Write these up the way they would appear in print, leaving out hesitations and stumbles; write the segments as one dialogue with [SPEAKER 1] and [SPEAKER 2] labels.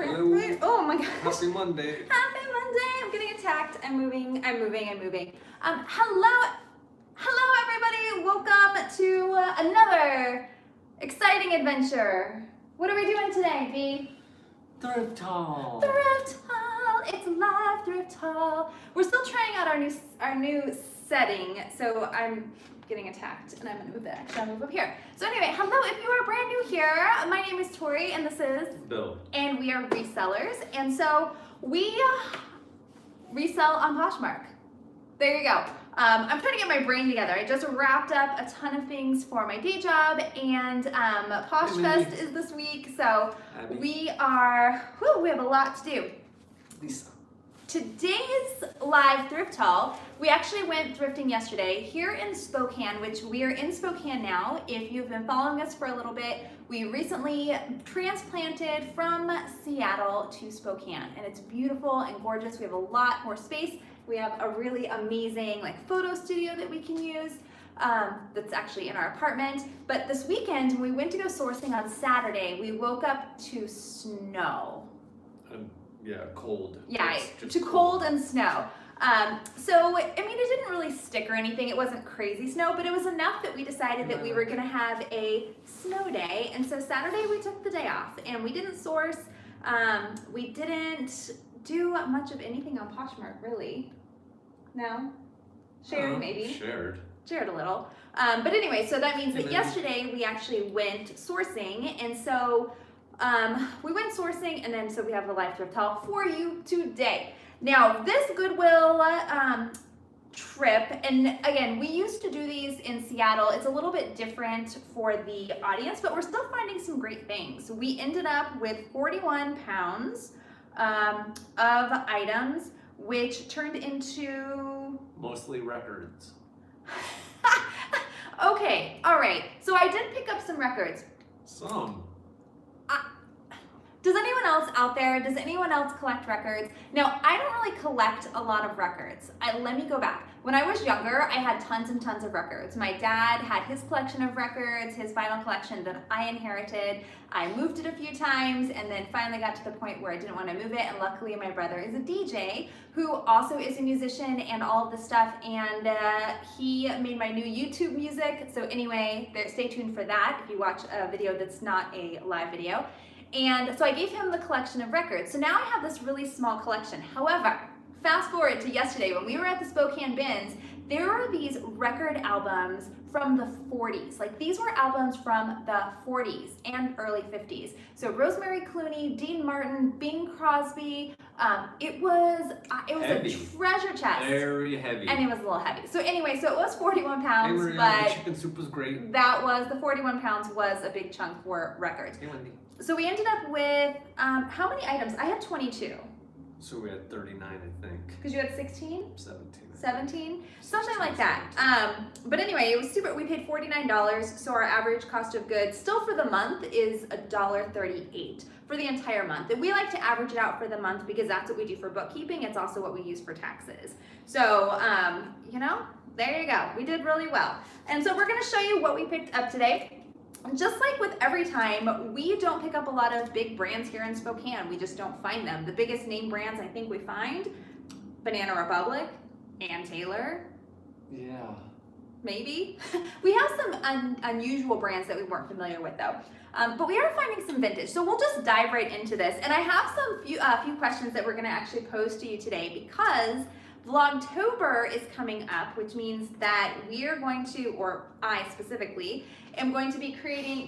[SPEAKER 1] Hello.
[SPEAKER 2] Oh my gosh.
[SPEAKER 1] Happy Monday.
[SPEAKER 2] Happy Monday. I'm getting attacked. I'm moving. Hello everybody. Welcome to another exciting adventure. What are we doing today, V?
[SPEAKER 1] Thrift haul.
[SPEAKER 2] Thrift haul. It's a live thrift haul. We're still trying out our new setting, so I'm getting attacked, and I'm gonna move that. Actually, I'll move up here. So anyway, hello. If you are brand new here, my name is Tori, and this is
[SPEAKER 1] Bill.
[SPEAKER 2] And we are resellers, and so we resell on Poshmark. There you go. I'm trying to get my brain together. I just wrapped up a ton of things for my day job, and Posh Fest is this week, so we have a lot to do.
[SPEAKER 1] Lisa.
[SPEAKER 2] Today's live thrift haul, we actually went thrifting yesterday here in Spokane, which we are in Spokane now. If you've been following us for a little bit, we recently transplanted from Seattle to Spokane, and it's beautiful and gorgeous. We have a lot more space. We have a really amazing photo studio that we can use that's actually in our apartment. But this weekend, when we went to go sourcing on Saturday, we woke up to snow.
[SPEAKER 1] Yeah, cold.
[SPEAKER 2] Yeah, to cold and snow. So, I mean, it didn't really stick or anything. It wasn't crazy snow, but it was enough that we decided that we were gonna have a snow day. And so Saturday we took the day off, and we didn't source. We didn't do much of anything on Poshmark, really. No? Shared, maybe? Shared a little. But anyway, so that means that yesterday we actually went sourcing, and so we went sourcing, and then so we have the live thrift haul for you today. Now, this Goodwill trip, and again, we used to do these in Seattle. It's a little bit different for the audience, but we're still finding some great things. We ended up with 41 pounds of items, which turned into...
[SPEAKER 1] Mostly records.
[SPEAKER 2] Okay, all right. So I did pick up some records.
[SPEAKER 1] Some.
[SPEAKER 2] Does anyone else out there, does anyone else collect records? Now, I don't really collect a lot of records. Let me go back. When I was younger, I had tons and tons of records. My dad had his collection of records, his vinyl collection that I inherited. I moved it a few times and then finally got to the point where I didn't want to move it. And luckily, my brother is a DJ who also is a musician and all of this stuff. And he made my new YouTube music. So anyway, stay tuned for that if you watch a video that's not a live video. And so I gave him the collection of records. So now I have this really small collection. However, fast forward to yesterday when we were at the Spokane bins, there were these record albums from the 40s. These were albums from the 40s and early 50s. So Rosemary Clooney, Dean Martin, Bing Crosby. It was
[SPEAKER 1] heavy.
[SPEAKER 2] A treasure chest.
[SPEAKER 1] Very heavy.
[SPEAKER 2] And it was a little heavy. So anyway, so it was 41 pounds,
[SPEAKER 1] Hey,
[SPEAKER 2] but
[SPEAKER 1] the chicken soup was great.
[SPEAKER 2] the 41 pounds was a big chunk for records.
[SPEAKER 1] Hey, Wendy.
[SPEAKER 2] So we ended up with, how many items? I had 22.
[SPEAKER 1] So we had 39, I think.
[SPEAKER 2] Because you had 16?
[SPEAKER 1] 17.
[SPEAKER 2] 17? Something like that. But anyway, it was super. We paid $49, so our average cost of goods still for the month is $1.38 for the entire month. And we like to average it out for the month because that's what we do for bookkeeping. It's also what we use for taxes. So, there you go. We did really well. And so we're going to show you what we picked up today. Just like with every time, we don't pick up a lot of big brands here in Spokane. We just don't find them. The biggest name brands I think we find, Banana Republic, Ann Taylor.
[SPEAKER 1] Yeah.
[SPEAKER 2] Maybe. We have some unusual brands that we weren't familiar with though. But we are finding some vintage. So we'll just dive right into this. And I have a few questions that we're gonna actually pose to you today because Vlogtober is coming up, which means that we are going to, or I specifically, am going to be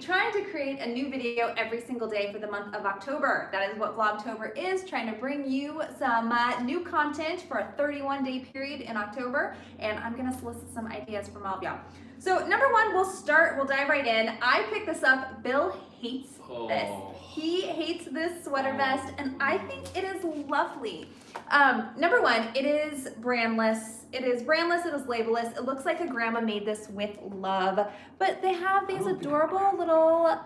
[SPEAKER 2] trying to create a new video every single day for the month of October. That is what Vlogtober is, trying to bring you some new content for a 31-day period in October, and I'm gonna solicit some ideas from all of y'all. So number one, we'll dive right in. I picked this up. Bill hates this. He hates this sweater vest, and I think it is lovely. Number one, it is brandless. It is labelless. It looks like a grandma made this with love, but they have these adorable little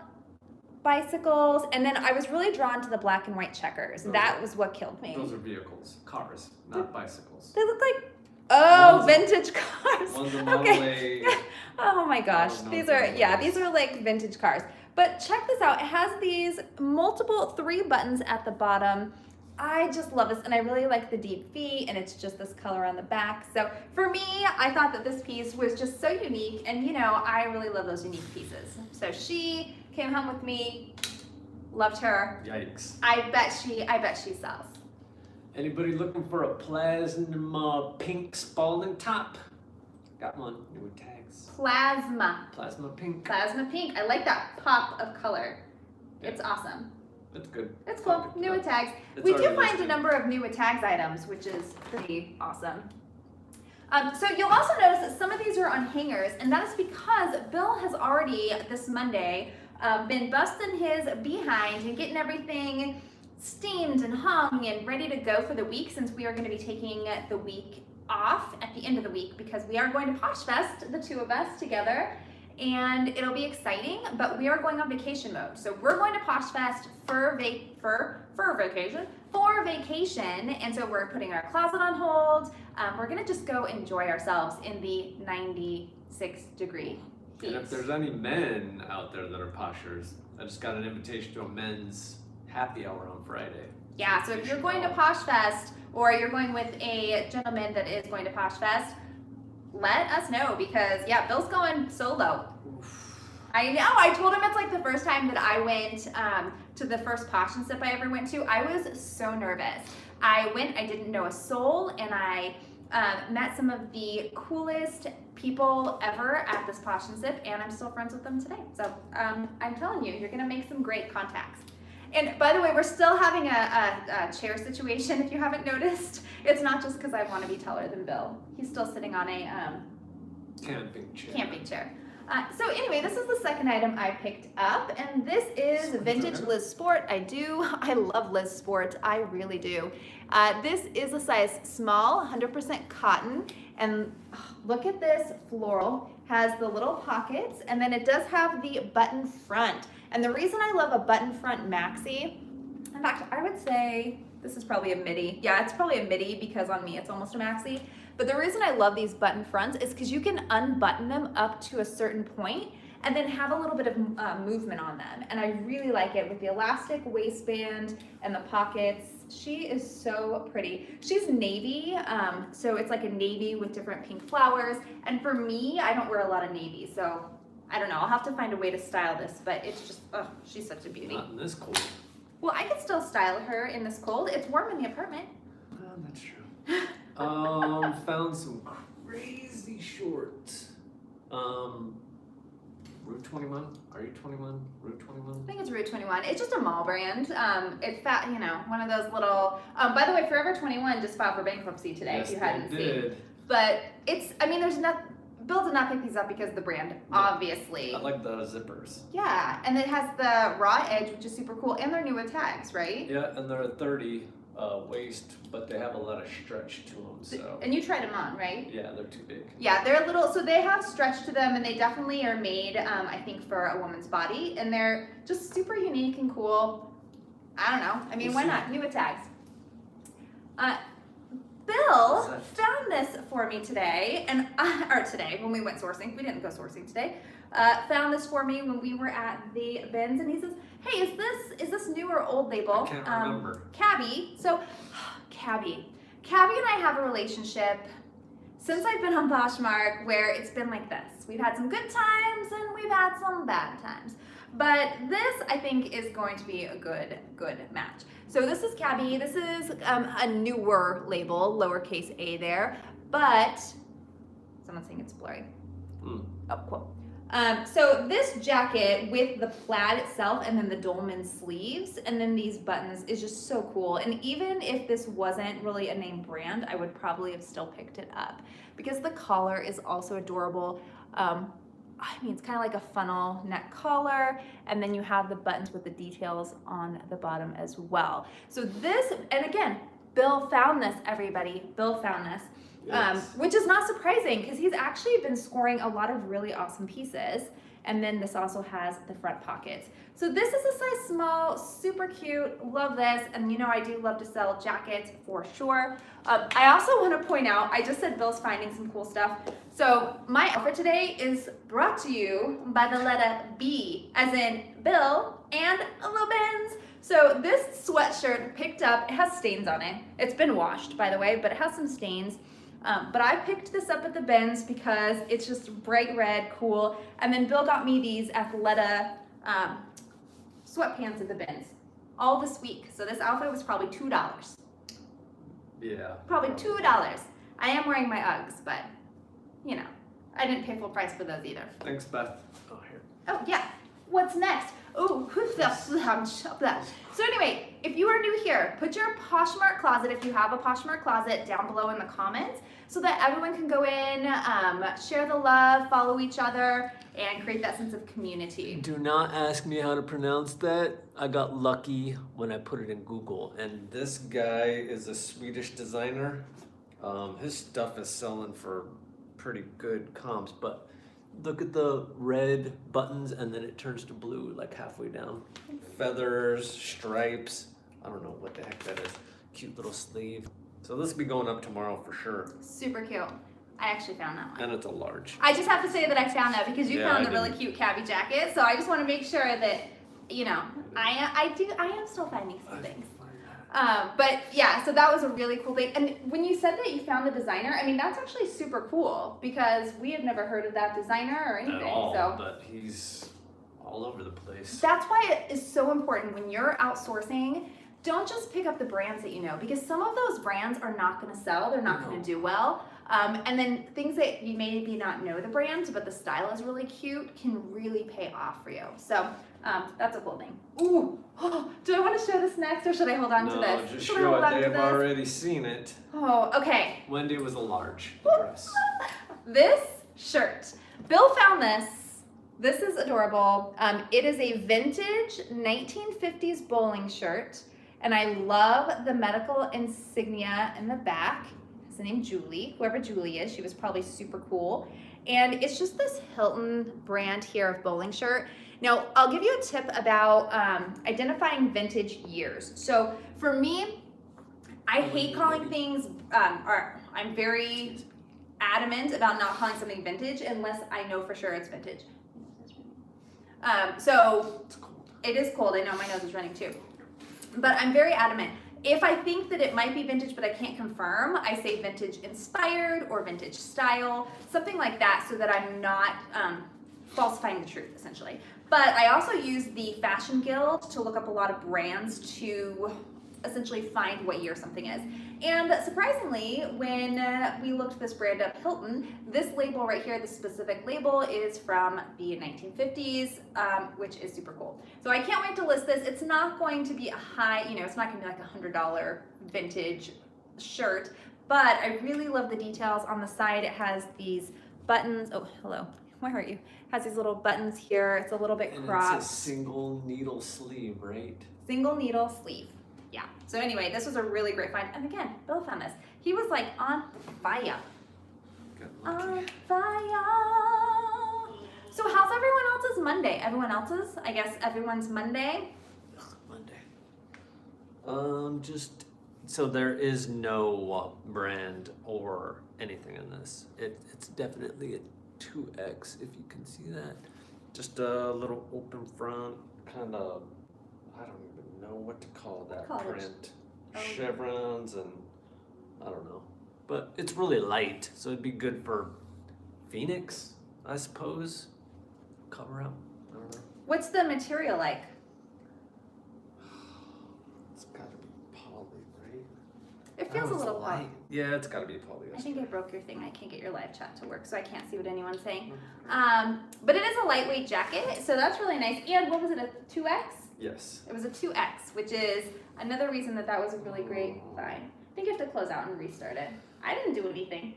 [SPEAKER 2] bicycles, and then I was really drawn to the black and white checkers. That was what killed me.
[SPEAKER 1] Those are vehicles, cars, not bicycles.
[SPEAKER 2] They look like vintage cars.
[SPEAKER 1] One's a Model A.
[SPEAKER 2] Oh my gosh, these are like vintage cars. But check this out. It has these multiple 3 buttons at the bottom. I just love this, and I really like the deep V, and it's just this color on the back. So for me, I thought that this piece was just so unique, and you know, I really love those unique pieces. So she came home with me, loved her.
[SPEAKER 1] Yikes.
[SPEAKER 2] I bet she sells.
[SPEAKER 1] Anybody looking for a plasma pink Spalding top? Got one. New tags.
[SPEAKER 2] Plasma
[SPEAKER 1] Pink.
[SPEAKER 2] pink. I like that pop of color.
[SPEAKER 1] Yeah.
[SPEAKER 2] It's awesome.
[SPEAKER 1] That's good.
[SPEAKER 2] It's cool. New tags.
[SPEAKER 1] It's
[SPEAKER 2] We do
[SPEAKER 1] already
[SPEAKER 2] find a
[SPEAKER 1] listed.
[SPEAKER 2] number of new tags items, which is pretty awesome. So you'll also notice that some of these are on hangers, and that is because Bill has already, this Monday, been busting his behind and getting everything steamed and hung and ready to go for the week, since we are going to be taking the week off at the end of the week because we are going to Posh Fest, the 2 of us together. And it'll be exciting, but we are going on vacation mode. So we're going to Posh Fest for vacation, and so we're putting our closet on hold. We're gonna just go enjoy ourselves in the 96-degree heat.
[SPEAKER 1] And if there's any men out there that are poshers, I just got an invitation to a men's happy hour on Friday.
[SPEAKER 2] Yeah, so if you're going to Posh Fest, or you're going with a gentleman that is going to Posh Fest, let us know, because yeah, Bill's going solo. I know, I told him it's like the first time that I went to the first Posh and Sip I ever went to. I was so nervous. I went, I didn't know a soul, and I met some of the coolest people ever at this Posh and Sip, and I'm still friends with them today. So I'm telling you, you're gonna make some great contacts. And by the way, we're still having a chair situation, if you haven't noticed. It's not just because I want to be taller than Bill. He's still sitting on a camping chair. So anyway, this is the second item I picked up, and this is vintage Liz Sport. I love Liz Sport, I really do. This is a size small, 100% cotton, and look at this floral. Has the little pockets, and then it does have the button front. And the reason I love a button front maxi, in fact, I would say this is probably a midi. Yeah, it's probably a midi because on me it's almost a maxi. But the reason I love these button fronts is because you can unbutton them up to a certain point and then have a little bit of movement on them. And I really like it with the elastic waistband and the pockets. She is so pretty. She's navy, so it's like a navy with different pink flowers. And for me, I don't wear a lot of navy, so I don't know. I'll have to find a way to style this, but it's just, oh, she's such a beauty.
[SPEAKER 1] Not in this cold.
[SPEAKER 2] Well, I could still style her in this cold. It's warm in the apartment.
[SPEAKER 1] Oh, that's true. Found some crazy shorts. Route 21? Are you 21? Route 21?
[SPEAKER 2] I think it's Route 21. It's just a mall brand. It's fat, you know, one of those little. By the way, Forever 21 just filed for bankruptcy today.
[SPEAKER 1] Yes,
[SPEAKER 2] if you hadn't
[SPEAKER 1] they
[SPEAKER 2] seen.
[SPEAKER 1] did.
[SPEAKER 2] But it's. I mean, there's not. Bill did not pick these up because of the brand, obviously.
[SPEAKER 1] I like the zippers.
[SPEAKER 2] Yeah, and it has the raw edge, which is super cool, and they're new with tags, right?
[SPEAKER 1] Yeah, and they're a 30 waist, but they have a lot of stretch to them. So.
[SPEAKER 2] And you tried them on, right?
[SPEAKER 1] Yeah, they're too big.
[SPEAKER 2] Yeah, they're a little, so they have stretch to them, and they definitely are made, I think, for a woman's body, and they're just super unique and cool. I don't know. I mean, why not? New with tags. Bill found this for me today, and or today when we went sourcing. We didn't go sourcing today. Found this for me when we were at the bins, and he says, "Hey, is this new or old label?"
[SPEAKER 1] I can't remember.
[SPEAKER 2] Cabby. So, Cabby and I have a relationship since I've been on Poshmark where it's been like this. We've had some good times and we've had some bad times. But this, I think, is going to be a good match. So this is Cabby. This is a newer label, lowercase a there, but someone's saying it's blurry. Oh, cool. So this jacket with the plaid itself and then the dolman sleeves and then these buttons is just so cool. And even if this wasn't really a name brand, I would probably have still picked it up because the collar is also adorable. I mean, it's kind of like a funnel neck collar, and then you have the buttons with the details on the bottom as well. So this, and again, Bill found this, everybody. Bill found this.
[SPEAKER 1] Yes.
[SPEAKER 2] Which is not surprising because he's actually been scoring a lot of really awesome pieces. And then this also has the front pockets. So this is a size small, super cute, love this. And you know, I do love to sell jackets for sure. I also want to point out, I just said Bill's finding some cool stuff. So my outfit today is brought to you by the letter B, as in Bill and the Bins. So this sweatshirt picked up, it has stains on it. It's been washed, by the way, but it has some stains. But I picked this up at the Bins because it's just bright red, cool. And then Bill got me these Athleta sweatpants at the Bins all this week. So this outfit was probably $2.
[SPEAKER 1] Yeah.
[SPEAKER 2] Probably $2. I am wearing my Uggs, but you know, I didn't pay full price for those either.
[SPEAKER 1] Thanks, Beth. Oh, here.
[SPEAKER 2] Oh yeah, what's next? Oh, so anyway, if you are new here, put your Poshmark closet, if you have a Poshmark closet, down below in the comments so that everyone can go in, share the love, follow each other, and create that sense of community.
[SPEAKER 1] Do not ask me how to pronounce that. I got lucky when I put it in Google. And this guy is a Swedish designer. His stuff is selling for pretty good comps, but look at the red buttons and then it turns to blue like halfway down. Feathers, stripes, I don't know what the heck that is. Cute little sleeve. So this will be going up tomorrow for sure.
[SPEAKER 2] Super cute. I actually found that one.
[SPEAKER 1] And it's a large.
[SPEAKER 2] I just have to say that I found that because you
[SPEAKER 1] Yeah,
[SPEAKER 2] found
[SPEAKER 1] I
[SPEAKER 2] the really
[SPEAKER 1] didn't.
[SPEAKER 2] cute cabbie jacket. So I just want to make sure that, you know, I am still finding some things. But yeah, so that was a really cool thing. And when you said that you found the designer, I mean, that's actually super cool because we have never heard of that designer or anything.
[SPEAKER 1] At all,
[SPEAKER 2] so
[SPEAKER 1] but he's all over the place.
[SPEAKER 2] that's why it is so important when you're outsourcing. Don't just pick up the brands that you know, because some of those brands are not going to sell. They're not going to do well. And then things that you maybe not know the brand, but the style is really cute, can really pay off for you. So that's a cool thing. Ooh, do I want to show this next, or should I hold on to this?
[SPEAKER 1] Just
[SPEAKER 2] Should I
[SPEAKER 1] show
[SPEAKER 2] hold
[SPEAKER 1] it.
[SPEAKER 2] on to
[SPEAKER 1] They've
[SPEAKER 2] this?
[SPEAKER 1] already seen it.
[SPEAKER 2] Oh, okay.
[SPEAKER 1] Wendy was a large dress.
[SPEAKER 2] This shirt. Bill found this. This is adorable. It is a vintage 1950s bowling shirt. And I love the medical insignia in the back. It's the name Julie. Whoever Julie is, she was probably super cool. And it's just this Hilton brand here of bowling shirt. Now, I'll give you a tip about identifying vintage years. So for me, I hate calling things, or I'm very adamant about not calling something vintage unless I know for sure it's vintage. So
[SPEAKER 1] It's cold.
[SPEAKER 2] it is cold. I know my nose is running too. But I'm very adamant. If I think that it might be vintage, but I can't confirm, I say vintage inspired or vintage style, something like that, so that I'm not falsifying the truth, essentially. But I also use the Fashion Guild to look up a lot of brands to essentially find what year something is. And surprisingly, when we looked this brand up, Hilton, this label right here, this specific label is from the 1950s, which is super cool. So I can't wait to list this. It's not going to be a high, you know, it's not gonna be like $100 vintage shirt, but I really love the details. On the side, it has these buttons. Oh, hello. Where are you? It has these little buttons here. It's a little bit cropped.
[SPEAKER 1] It's a single needle sleeve, right?
[SPEAKER 2] Single needle sleeve. Yeah. So anyway, this was a really great find. And again, Bill found this. He was like on fire.
[SPEAKER 1] Got lucky.
[SPEAKER 2] On fire. So how's everyone else's Monday? Everyone else's? I guess everyone's Monday.
[SPEAKER 1] Monday. Just so there is no brand or anything in this. It's definitely a 2X if you can see that. Just a little open front, kind of. I don't even know what to call that print.
[SPEAKER 2] Oh.
[SPEAKER 1] Chevrons and I don't know. But it's really light, so it'd be good for Phoenix, I suppose. Cover up. I don't know.
[SPEAKER 2] What's the material like?
[SPEAKER 1] It's gotta be poly, right?
[SPEAKER 2] It feels a
[SPEAKER 1] it's
[SPEAKER 2] little
[SPEAKER 1] light.
[SPEAKER 2] light.
[SPEAKER 1] Yeah, it's gotta be polyester.
[SPEAKER 2] I think I broke your thing. I can't get your live chat to work, so I can't see what anyone's saying. But it is a lightweight jacket, so that's really nice. And what was it, a 2X?
[SPEAKER 1] Yes.
[SPEAKER 2] It was a 2X, which is another reason that was a really great find. I think you have to close out and restart it. I didn't do anything.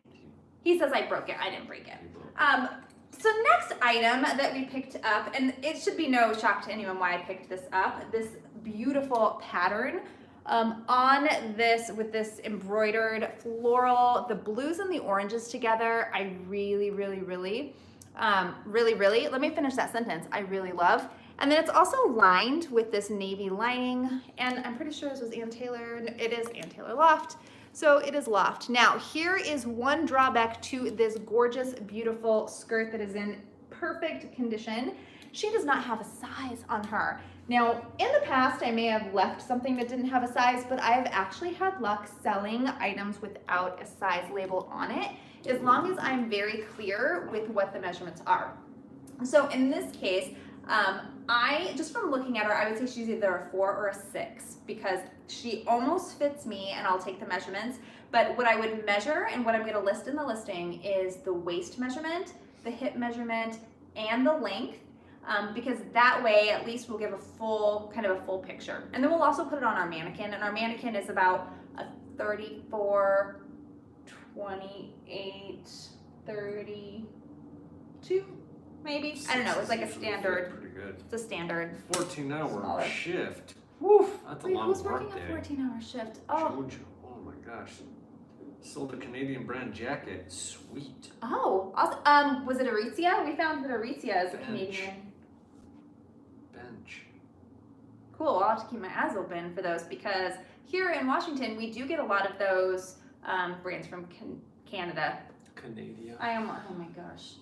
[SPEAKER 2] He says I broke it. I didn't break it. So next item that we picked up, and it should be no shock to anyone why I picked this up, this beautiful pattern on this with this embroidered floral, the blues and the oranges together. I really, really, really really, really, let me finish that sentence. I really love. And then it's also lined with this navy lining, and I'm pretty sure this was Ann Taylor. It is Ann Taylor Loft. So it is Loft. Now, here is one drawback to this gorgeous, beautiful skirt that is in perfect condition. She does not have a size on her. Now, in the past, I may have left something that didn't have a size, but I've actually had luck selling items without a size label on it, as long as I'm very clear with what the measurements are. So in this case, just from looking at her, I would say she's either a 4 or a 6 because she almost fits me and I'll take the measurements. But what I would measure and what I'm going to list in the listing is the waist measurement, the hip measurement, and the length. Because that way at least we'll give a full picture. And then we'll also put it on our mannequin, and our mannequin is about a 34, 28, 32, maybe. I don't know, it's like a standard.
[SPEAKER 1] Pretty good.
[SPEAKER 2] It's a standard.
[SPEAKER 1] 14-hour
[SPEAKER 2] smaller
[SPEAKER 1] shift.
[SPEAKER 2] Woof.
[SPEAKER 1] That's a
[SPEAKER 2] Wait,
[SPEAKER 1] long
[SPEAKER 2] who's working
[SPEAKER 1] work
[SPEAKER 2] a
[SPEAKER 1] day.
[SPEAKER 2] 14-hour shift? Oh.
[SPEAKER 1] Jojo. Oh my gosh. Sold a Canadian brand jacket. Sweet.
[SPEAKER 2] Oh, awesome. Was it Aritzia? We found that Aritzia is a
[SPEAKER 1] Bench.
[SPEAKER 2] Canadian.
[SPEAKER 1] Bench.
[SPEAKER 2] Cool, I'll have to keep my eyes open for those because here in Washington, we do get a lot of those brands from Canada.
[SPEAKER 1] Canadian.
[SPEAKER 2] Oh my gosh.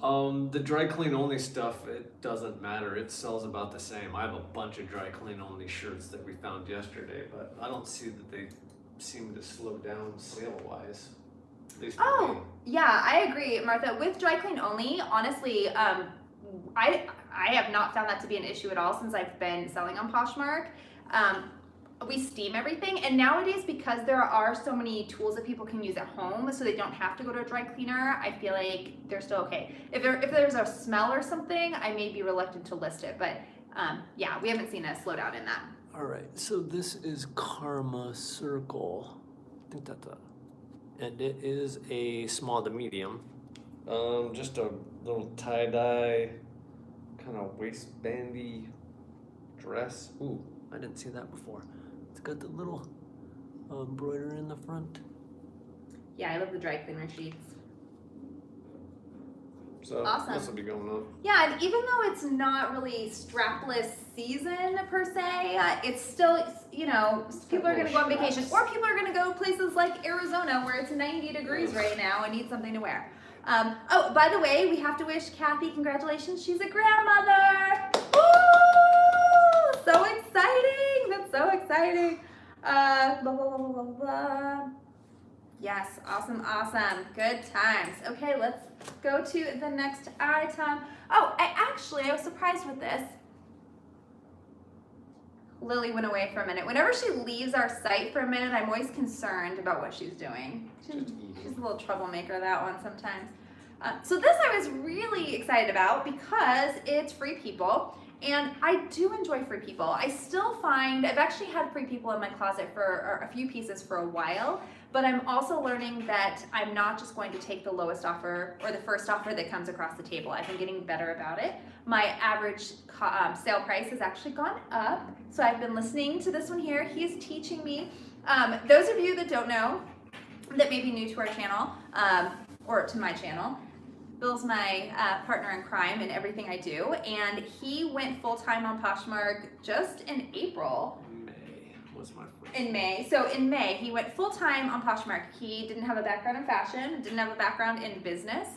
[SPEAKER 1] The dry clean only stuff, it doesn't matter. It sells about the same. I have a bunch of dry clean only shirts that we found yesterday, but I don't see that they seem to slow down sale wise. At least for me.
[SPEAKER 2] Oh, yeah, I agree, Martha. With dry clean only, honestly, I have not found that to be an issue at all since I've been selling on Poshmark. We steam everything, and nowadays because there are so many tools that people can use at home so they don't have to go to a dry cleaner, I feel like they're still okay. If there's a smell or something, I may be reluctant to list it, but yeah, we haven't seen a slowdown in that.
[SPEAKER 1] All right, so this is Karma Circle. I think that's and it is a small to medium. Just a little tie-dye, kind of waistbandy dress. Ooh, I didn't see that before. It's got the little embroidery in the front.
[SPEAKER 2] Yeah, I love the dry cleaner sheets.
[SPEAKER 1] So
[SPEAKER 2] Awesome.
[SPEAKER 1] this will be going on.
[SPEAKER 2] Yeah, and even though it's not really strapless season per se, it's still, people are going to go on vacation, or people are going to go places like Arizona where it's 90 degrees right now and need something to wear. Oh, by the way, we have to wish Kathy congratulations. She's a grandmother. Woo! So exciting. That's so exciting. Blah, blah, blah, blah, blah, blah. Yes, awesome. Good times. Okay, let's go to the next item. Oh, I was surprised with this. Lily went away for a minute. Whenever she leaves our site for a minute, I'm always concerned about what she's doing. She's a little troublemaker, that one, sometimes. So this I was really excited about because it's Free People. And I do enjoy Free People. I still find, I've actually had Free People in my closet for a few pieces for a while, but I'm also learning that I'm not just going to take the lowest offer or the first offer that comes across the table. I've been getting better about it. My average sale price has actually gone up, so I've been listening to this one here. He's teaching me. Those of you that don't know, that may be new to our channel, or to my channel, Bill's my partner in crime in everything I do, and he went full-time on Poshmark just in April.
[SPEAKER 1] May was my first.
[SPEAKER 2] In May. So in May, he went full-time on Poshmark. He didn't have a background in fashion, didn't have a background in business,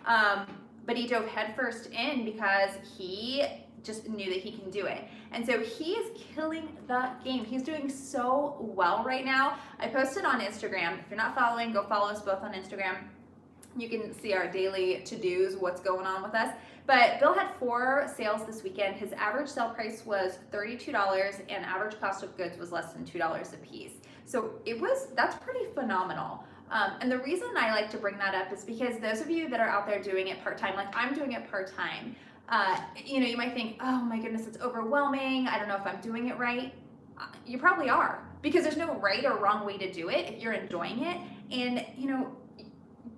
[SPEAKER 2] but he dove headfirst in because he just knew that he can do it. And so he is killing the game. He's doing so well right now. I posted on Instagram. If you're not following, go follow us both on Instagram. You can see our daily to-dos, what's going on with us. But Bill had 4 sales this weekend. His average sale price was $32 and average cost of goods was less than $2 a piece. So that's pretty phenomenal. And the reason I like to bring that up is because those of you that are out there doing it part-time, like I'm doing it part-time, you might think, oh my goodness, it's overwhelming. I don't know if I'm doing it right. You probably are, because there's no right or wrong way to do it if you're enjoying it. And,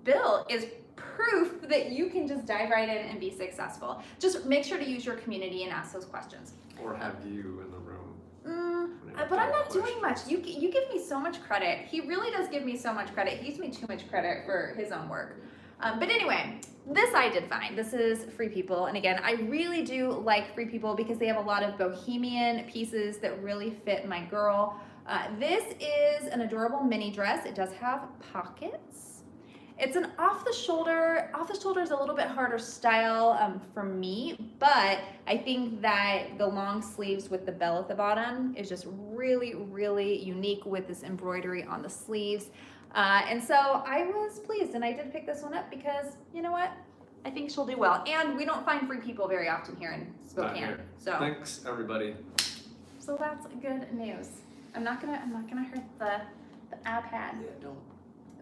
[SPEAKER 2] Bill is proof that you can just dive right in and be successful. Just make sure to use your community and ask those questions.
[SPEAKER 1] Or have you in the room.
[SPEAKER 2] But I'm not doing much. You give me so much credit. He really does give me so much credit. He gives me too much credit for his own work. But anyway, this I did find. This is Free People. And again, I really do like Free People because they have a lot of bohemian pieces that really fit my girl. This is an adorable mini dress. It does have pockets. It's an off the shoulder is a little bit harder style for me, but I think that the long sleeves with the bell at the bottom is just really, really unique with this embroidery on the sleeves. And so I was pleased, and I did pick this one up because, you know what? I think she'll do well. And we don't find Free People very often here in Spokane. So
[SPEAKER 1] thanks, everybody.
[SPEAKER 2] So that's good news. I'm not gonna hurt the iPad.
[SPEAKER 1] Yeah, don't.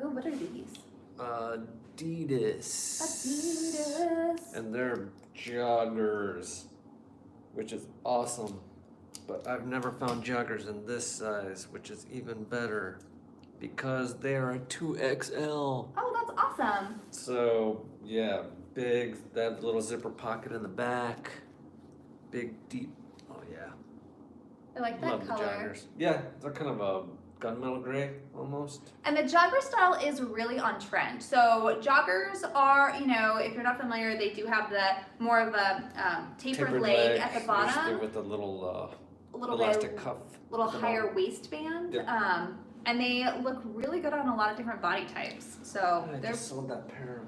[SPEAKER 2] Oh, what are these?
[SPEAKER 1] Adidas.
[SPEAKER 2] Adidas.
[SPEAKER 1] And they're joggers, which is awesome. But I've never found joggers in this size, which is even better because they are a 2XL.
[SPEAKER 2] Oh, that's awesome.
[SPEAKER 1] So, yeah, big, that little zipper pocket in the back. Big, deep, oh yeah.
[SPEAKER 2] I like that
[SPEAKER 1] Love
[SPEAKER 2] color.
[SPEAKER 1] the joggers. Yeah, they're kind of a gunmetal gray almost.
[SPEAKER 2] And the jogger style is really on trend. So joggers are, you know, if you're not familiar, they do have the more of a tapered leg at the bottom.
[SPEAKER 1] With a little
[SPEAKER 2] little
[SPEAKER 1] elastic cuff.
[SPEAKER 2] Little higher waistband.
[SPEAKER 1] Yep.
[SPEAKER 2] And they look really good on a lot of different body types. So
[SPEAKER 1] I
[SPEAKER 2] they're
[SPEAKER 1] just sold that pair of.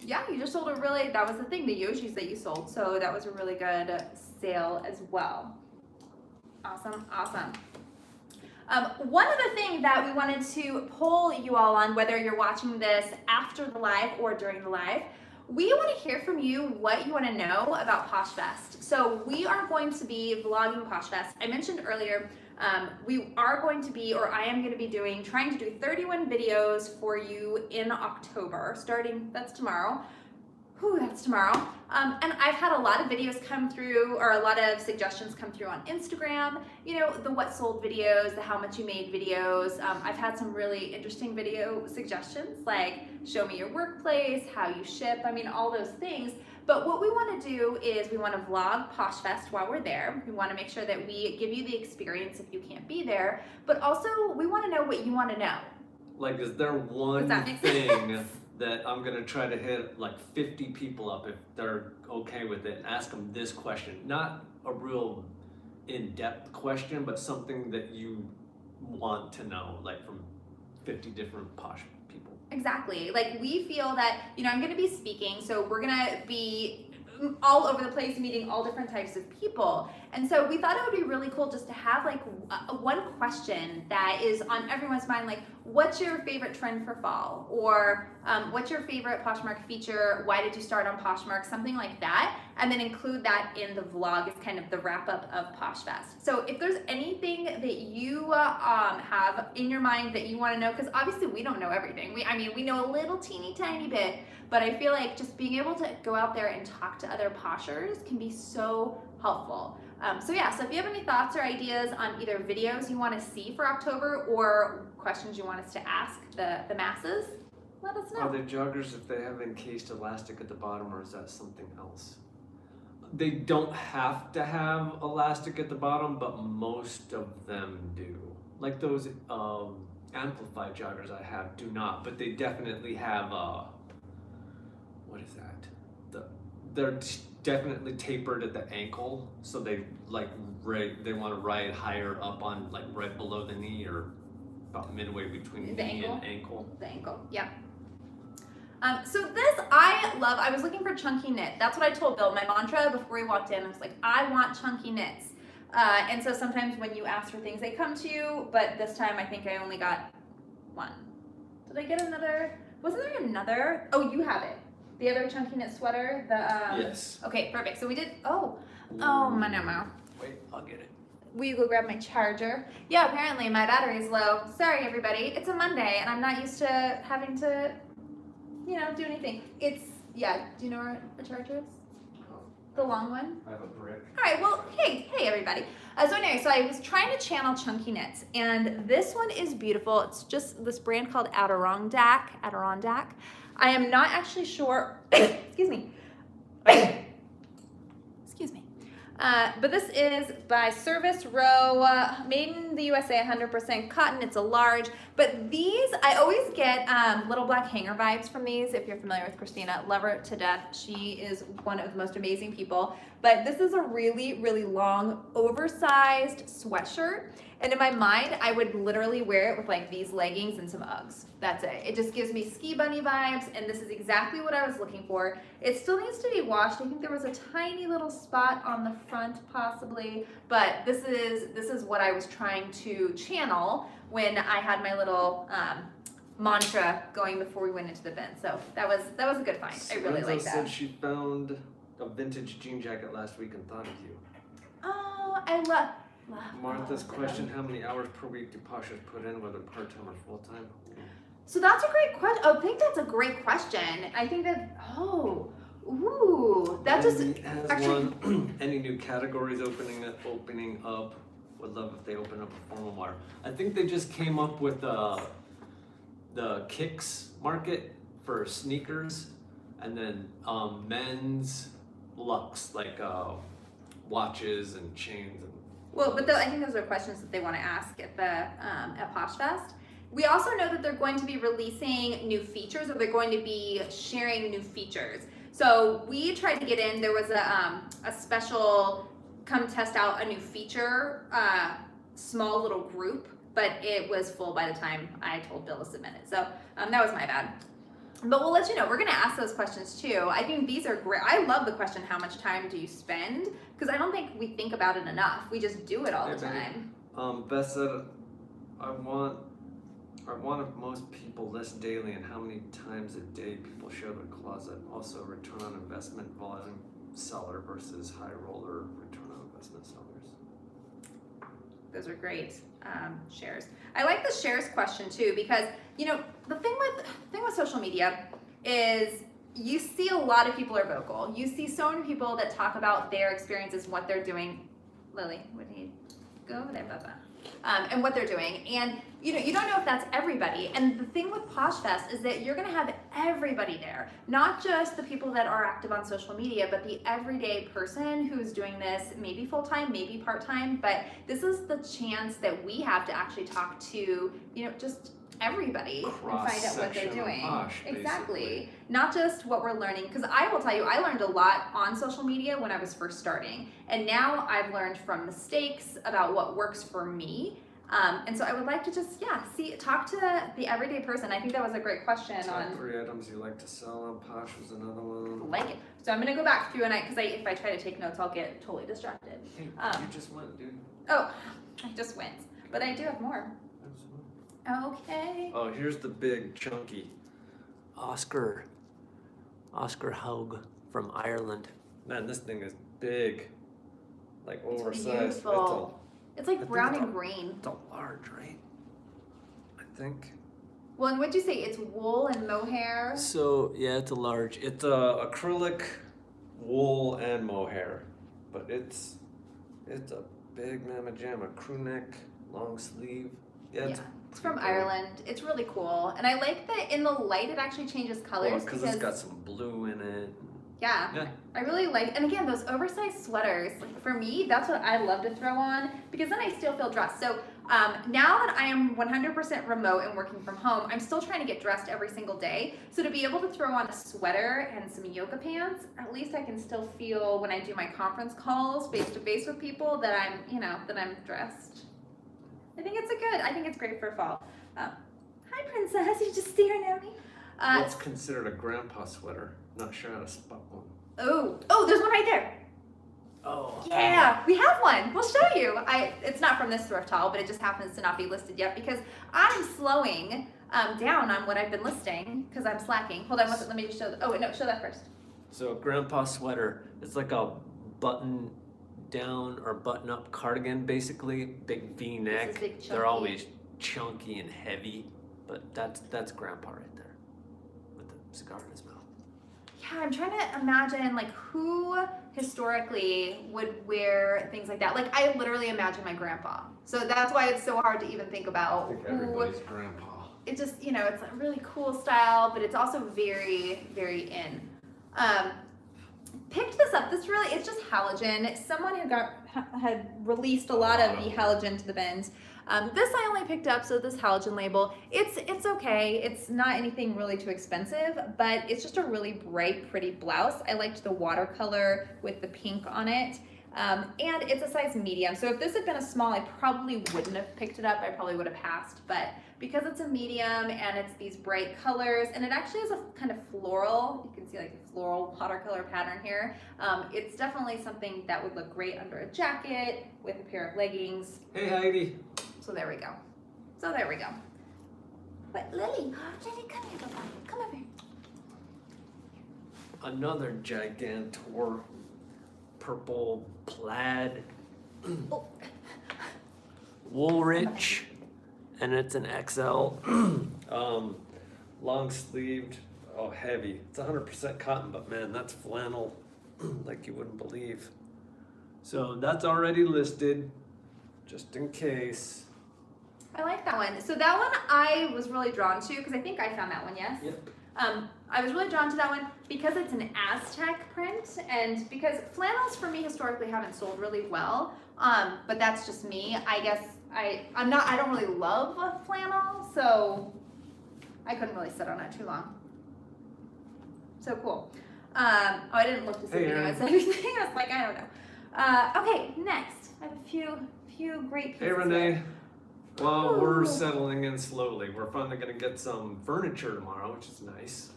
[SPEAKER 2] Yeah, you just sold a really, that was the thing, the Yoshis that you sold. So that was a really good sale as well. Awesome, awesome. One other thing that we wanted to poll you all on, whether you're watching this after the live or during the live, we want to hear from you what you want to know about PoshFest. So we are going to be vlogging PoshFest. I mentioned earlier, we are going to be, or I am going to be trying to do 31 videos for you in October, starting, that's tomorrow. Whew, that's tomorrow. And I've had a lot of videos come through, or a lot of suggestions come through on Instagram. You know, the what sold videos, the how much you made videos. I've had some really interesting video suggestions, like show me your workplace, how you ship, I mean, all those things. But what we want to do is we want to vlog PoshFest while we're there. We want to make sure that we give you the experience if you can't be there. But also, we want to know what you want to know.
[SPEAKER 1] Like, is there one thing that I'm gonna try to hit like 50 people up if they're okay with it and ask them this question? Not a real in-depth question, but something that you want to know, like from 50 different Posh people.
[SPEAKER 2] Exactly. Like, we feel that, you know, I'm gonna be speaking, so we're gonna be all over the place meeting all different types of people. And so we thought it would be really cool just to have like one question that is on everyone's mind, like, what's your favorite trend for fall? Or what's your favorite Poshmark feature? Why did you start on Poshmark? Something like that. And then include that in the vlog as kind of the wrap up of PoshFest. So if there's anything that you have in your mind that you want to know, because obviously we don't know everything. We know a little teeny tiny bit, but I feel like just being able to go out there and talk to other Poshers can be so helpful. So if you have any thoughts or ideas on either videos you want to see for October or questions you want us to ask the masses, let us know.
[SPEAKER 1] Are they joggers if they have encased elastic at the bottom, or is that something else? They don't have to have elastic at the bottom, but most of them do. Like those amplified joggers I have do not, but they definitely have what is that? They're definitely tapered at the ankle, so they they want to ride higher up on, like, right below the knee, or about midway between
[SPEAKER 2] the
[SPEAKER 1] knee
[SPEAKER 2] ankle.
[SPEAKER 1] and ankle.
[SPEAKER 2] The ankle, yeah. So this I love. I was looking for chunky knit. That's what I told Bill. My mantra before he walked in, I was like, I want chunky knits. And so sometimes when you ask for things, they come to you, but this time I think I only got one. Did I get another? Wasn't there another? Oh, you have it. The other chunky knit sweater.
[SPEAKER 1] Yes.
[SPEAKER 2] Okay, perfect. So we did. Oh, no.
[SPEAKER 1] Wait, I'll get it.
[SPEAKER 2] Will you go grab my charger? Yeah, apparently my battery is low. Sorry, everybody. It's a Monday, and I'm not used to having to, do anything. Do you know where the charger is? The long one?
[SPEAKER 1] I have a brick. All
[SPEAKER 2] right, well, hey, everybody. So anyway, so I was trying to channel chunky knits, and this one is beautiful. It's just this brand called Adirondack. I am not actually sure, excuse me. But this is by Service Row, made in the USA, 100% cotton. It's a large. But these, I always get little black hanger vibes from these. If you're familiar with Christina, love her to death. She is one of the most amazing people. But this is a really, really long, oversized sweatshirt. And in my mind, I would literally wear it with like these leggings and some Uggs. That's it. It just gives me ski bunny vibes, and this is exactly what I was looking for. It still needs to be washed. I think there was a tiny little spot on the front possibly, but this is what I was trying to channel when I had my little mantra going before we went into the bin. So that was a good find. I really like that.
[SPEAKER 1] Said she found a vintage jean jacket last week and thought of you.
[SPEAKER 2] Oh, I love
[SPEAKER 1] Martha's question: how many hours per week do Poshers put in, whether part-time or full-time?
[SPEAKER 2] So that's a great question. I think that's a great question. I think that, that just actually.
[SPEAKER 1] Any new categories opening up? Would love if they open up a formal wear. I think they just came up with the kicks market for sneakers, and then men's lux, like watches and chains.
[SPEAKER 2] Well, but I think those are questions that they want to ask at the at PoshFest. We also know that they're going to be releasing new features, or they're going to be sharing new features. So we tried to get in. There was a special come test out a new feature, small little group, but it was full by the time I told Bill to submit it. So that was my bad. But we'll let you know. We're going to ask those questions too. I think these are great. I love the question, how much time do you spend? Because I don't think we think about it enough. We just do it all the time.
[SPEAKER 1] Beth said, I want if most people list daily and how many times a day people share their closet. Also, return on investment volume seller versus high roller return on investment sellers.
[SPEAKER 2] Those are great shares. I like the shares question too, because the thing with social media is you see a lot of people are vocal. You see so many people that talk about their experiences, what they're doing. Lily, would you go over there, Bubba? And what they're doing, and you don't know if that's everybody. And the thing with PoshFest is that you're going to have everybody there, not just the people that are active on social media, but the everyday person who's doing this, maybe full-time, maybe part-time. But this is the chance that we have to actually talk to just everybody and find out what they're doing.
[SPEAKER 1] Posh,
[SPEAKER 2] exactly. Not just what we're learning, because I will tell you, I learned a lot on social media when I was first starting, and now I've learned from mistakes about what works for me. And so I would like to just talk to the everyday person. I think that was a great question.
[SPEAKER 1] Top 3 items you like to sell on Posh was another one.
[SPEAKER 2] Like it. So I'm gonna go back through and because if I try to take notes, I'll get totally distracted.
[SPEAKER 1] Hey, you just went, dude.
[SPEAKER 2] Oh, I just went, but I do have more. Okay.
[SPEAKER 1] Oh, here's the big chunky Oscar Haug from Ireland. Man, this thing is big, like oversized.
[SPEAKER 2] It's like brown and green.
[SPEAKER 1] It's a large, right? I think.
[SPEAKER 2] Well, and what'd you say? It's wool and mohair?
[SPEAKER 1] So yeah, it's a large. It's a acrylic, wool and mohair, but it's a big mamma jamma, crew neck, long sleeve. Yeah.
[SPEAKER 2] It's from Ireland. It's really cool. And I like that in the light it actually changes colors.
[SPEAKER 1] Because it's got some blue in it.
[SPEAKER 2] Yeah. I really like, and again, those oversized sweaters, like for me, that's what I love to throw on, because then I still feel dressed. So now that I am 100% remote and working from home, I'm still trying to get dressed every single day. So to be able to throw on a sweater and some yoga pants, at least I can still feel when I do my conference calls face to face with people that I'm dressed. I think it's great for fall. Hi, princess, you're just staring at me.
[SPEAKER 1] What's considered a grandpa sweater? Not sure how to spot one.
[SPEAKER 2] Oh, there's one right there.
[SPEAKER 1] Oh.
[SPEAKER 2] Yeah, we have one. We'll show you. It's not from this thrift haul, but it just happens to not be listed yet because I'm slowing down on what I've been listing because I'm slacking. Hold on, let me just show. Show that first.
[SPEAKER 1] So grandpa sweater, it's like a button down or button up cardigan, basically big V-neck. They're always chunky and heavy, but that's grandpa right there with the cigar in his mouth.
[SPEAKER 2] Yeah, I'm trying to imagine like who historically would wear things like that. Like I literally imagine my grandpa, so that's why it's so hard to even think about.
[SPEAKER 1] I think everybody's grandpa.
[SPEAKER 2] It just it's a really cool style, but it's also very, very in. picked this up. This really, it's just halogen. Someone had released a lot of the halogen to the bins. This I only picked up, so this halogen label, it's okay. It's not anything really too expensive, but it's just a really bright, pretty blouse. I liked the watercolor with the pink on it. And it's a size medium. So if this had been a small, I probably wouldn't have picked it up. I probably would have passed, but because it's a medium and it's these bright colors, and it actually has a kind of floral, you can see like a floral watercolor pattern here. It's definitely something that would look great under a jacket with a pair of leggings.
[SPEAKER 1] Hey, Heidi.
[SPEAKER 2] So there we go. But Lily, come here, Papa. Come over here.
[SPEAKER 1] Another Gigantor purple plaid.
[SPEAKER 2] Oh.
[SPEAKER 1] Woolrich, and it's an XL. Long sleeved, heavy. It's 100% cotton, but man, that's flannel like you wouldn't believe. So that's already listed, just in case.
[SPEAKER 2] I like that one. So that one I was really drawn to because I think I found that one, yes?
[SPEAKER 1] Yep.
[SPEAKER 2] I was really drawn to that one because it's an Aztec print and because flannels for me historically haven't sold really well. But that's just me. I guess I don't really love flannel, so I couldn't really sit on it too long. So cool. I didn't look to see if I said anything. I was like, I don't know. Okay, next. I have a few great pieces.
[SPEAKER 1] Hey, Renee.
[SPEAKER 2] Here.
[SPEAKER 1] Well, we're settling in slowly. We're finally gonna get some furniture tomorrow, which is nice.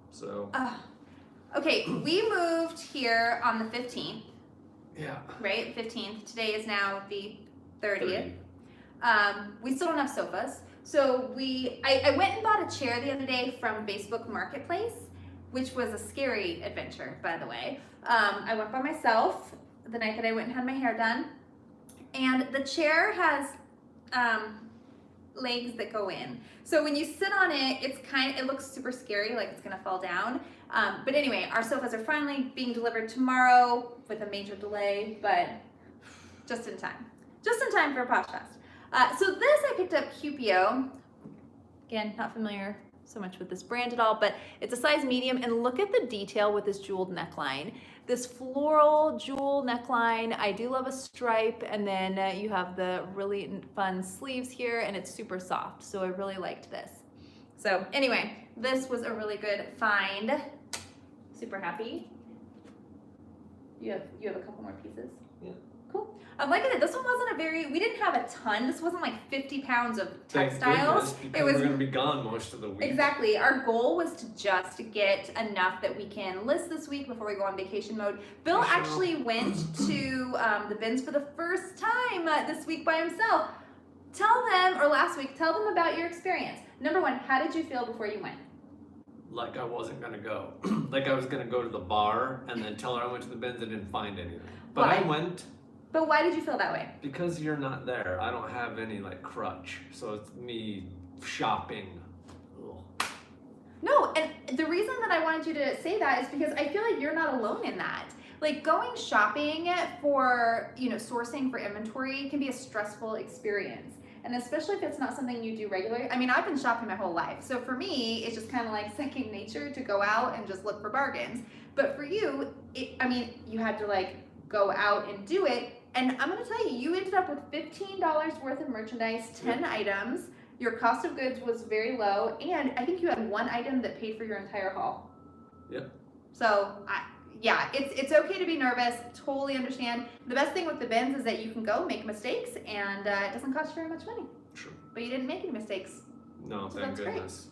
[SPEAKER 1] So.
[SPEAKER 2] Okay, we moved here on the 15th.
[SPEAKER 1] Yeah.
[SPEAKER 2] Right, 15th. Today is now the 30th. We still don't have sofas. So I went and bought a chair the other day from Facebook Marketplace, which was a scary adventure, by the way. I went by myself the night that I went and had my hair done. And the chair has legs that go in. So when you sit on it, it looks super scary, like it's gonna fall down. But anyway, our sofas are finally being delivered tomorrow with a major delay, but just in time. Just in time for a Posh Fest. So this I picked up Cupio. Again, not familiar so much with this brand at all, but it's a size medium, and look at the detail with this jeweled neckline. This floral jewel neckline, I do love a stripe, and then you have the really fun sleeves here, and it's super soft, so I really liked this. So anyway, this was a really good find. Super happy. You have a couple more pieces?
[SPEAKER 1] Yeah.
[SPEAKER 2] Cool. Like I said, this one wasn't we didn't have a ton. This wasn't like 50 pounds of
[SPEAKER 1] Thank
[SPEAKER 2] textiles.
[SPEAKER 1] goodness, because we're going to be gone most of the week.
[SPEAKER 2] Exactly. Our goal was to just get enough that we can list this week before we go on vacation mode. Bill actually went to the bins for the first time this week by himself. Last week, tell them about your experience. Number one, how did you feel before you went?
[SPEAKER 1] Like I wasn't going to go. Like I was going to go to the bar and then tell her I went to the bins and didn't find anything. But
[SPEAKER 2] Why?
[SPEAKER 1] I went.
[SPEAKER 2] But why did you feel that way?
[SPEAKER 1] Because you're not there. I don't have any like crutch. So it's me shopping. Ugh.
[SPEAKER 2] No, and the reason that I wanted you to say that is because I feel like you're not alone in that. Like going shopping for, sourcing for inventory can be a stressful experience. And especially if it's not something you do regularly. I mean, I've been shopping my whole life. So for me, it's just kind of like second nature to go out and just look for bargains. But for you, you had to like go out and do it. And I'm gonna tell you, you ended up with $15 worth of merchandise, 10 items. Your cost of goods was very low. And I think you had one item that paid for your entire haul.
[SPEAKER 1] Yep.
[SPEAKER 2] So it's okay to be nervous, totally understand. The best thing with the bins is that you can go make mistakes and it doesn't cost you very much money.
[SPEAKER 1] True.
[SPEAKER 2] But you didn't make any mistakes.
[SPEAKER 1] No,
[SPEAKER 2] So
[SPEAKER 1] thank
[SPEAKER 2] that's great.
[SPEAKER 1] goodness.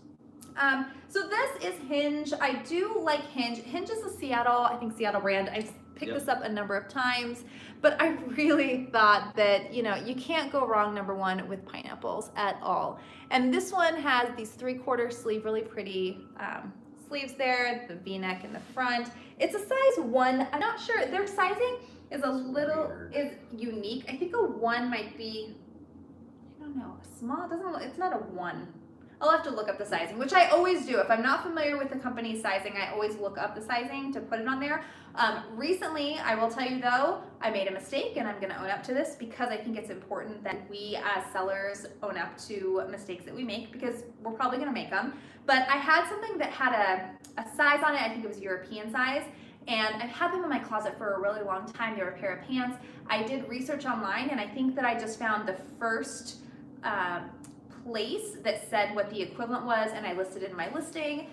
[SPEAKER 2] So this is Hinge. I do like Hinge. Hinge is a Seattle brand. I've picked this up a number of times, but I really thought that, you can't go wrong, number one, with pineapples at all. And this one has these 3/4 sleeve, really pretty sleeves there, the V-neck in the front. It's a size 1. I'm not sure. Their sizing is is unique. I think a 1 might be, I don't know, a small. It's not a 1. I'll have to look up the sizing, which I always do. If I'm not familiar with the company's sizing, I always look up the sizing to put it on there. Recently, I will tell you though, I made a mistake and I'm gonna own up to this because I think it's important that we as sellers own up to mistakes that we make because we're probably gonna make them. But I had something that had a size on it, I think it was European size, and I've had them in my closet for a really long time. They were a pair of pants. I did research online, and I think that I just found the first place that said what the equivalent was, and I listed it in my listing.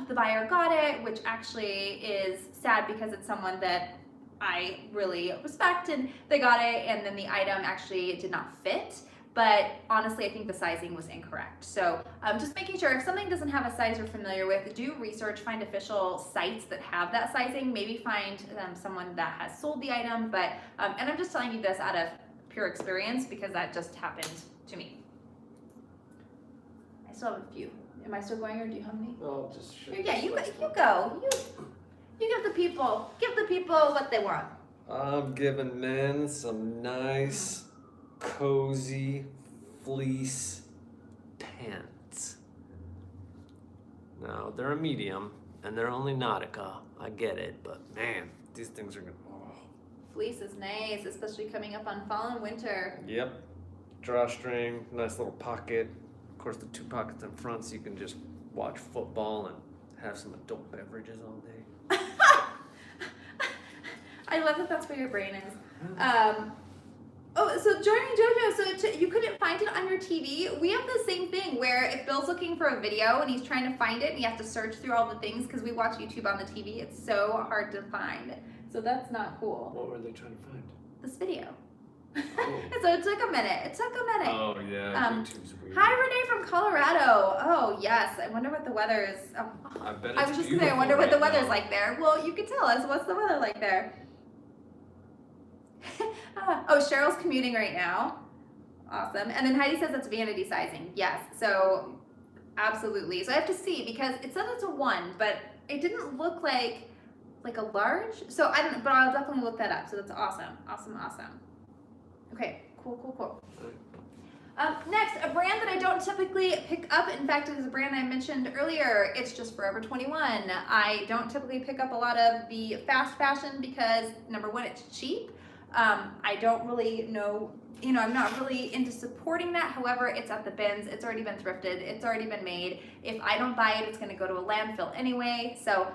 [SPEAKER 2] The buyer got it, which actually is sad because it's someone that I really respect, and they got it, and then the item actually did not fit. But honestly, I think the sizing was incorrect. So just making sure if something doesn't have a size you're familiar with, do research, find official sites that have that sizing, maybe find someone that has sold the item. But and I'm just telling you this out of pure experience because that just happened to me. I still have a few. Am I still going, or do you have any?
[SPEAKER 1] I'll just show
[SPEAKER 2] Yeah, you go. You give the people what they want.
[SPEAKER 1] I'm giving men some nice, cozy fleece pants. Now, they're a medium, and they're only Nautica. I get it, but man, these things are gonna,
[SPEAKER 2] Fleece is nice, especially coming up on fall and winter.
[SPEAKER 1] Yep. Drawstring, nice little pocket. Of course, the 2 pockets in front so you can just watch football and have some adult beverages all day.
[SPEAKER 2] I love that that's where your brain is. So joining JoJo, so you couldn't find it on your TV. We have the same thing where if Bill's looking for a video and he's trying to find it and he has to search through all the things because we watch YouTube on the TV, it's so hard to find. So that's not cool.
[SPEAKER 1] What were they trying to find?
[SPEAKER 2] This video.
[SPEAKER 1] Oh.
[SPEAKER 2] So it took a minute.
[SPEAKER 1] Oh, yeah, YouTube's weird.
[SPEAKER 2] Hi, Renee from Colorado. Oh, yes. I wonder what the weather is. Oh,
[SPEAKER 1] I bet
[SPEAKER 2] I
[SPEAKER 1] it's
[SPEAKER 2] was just going to say, I
[SPEAKER 1] beautiful
[SPEAKER 2] wonder what the
[SPEAKER 1] right
[SPEAKER 2] weather's
[SPEAKER 1] now.
[SPEAKER 2] like there. Well, you could tell us. What's the weather like there? Oh, Cheryl's commuting right now. Awesome. And then Heidi says that's vanity sizing. Yes. So absolutely. So I have to see because it says it's a 1, but it didn't look like a large. So I don't know, but I'll definitely look that up. So that's awesome. Awesome. Okay. Cool. Next, a brand that I don't typically pick up. In fact, it is a brand I mentioned earlier. It's just Forever 21. I don't typically pick up a lot of the fast fashion because number 1, it's cheap. I don't really know, I'm not really into supporting that. However, it's at the bins. It's already been thrifted. It's already been made. If I don't buy it, it's going to go to a landfill anyway. So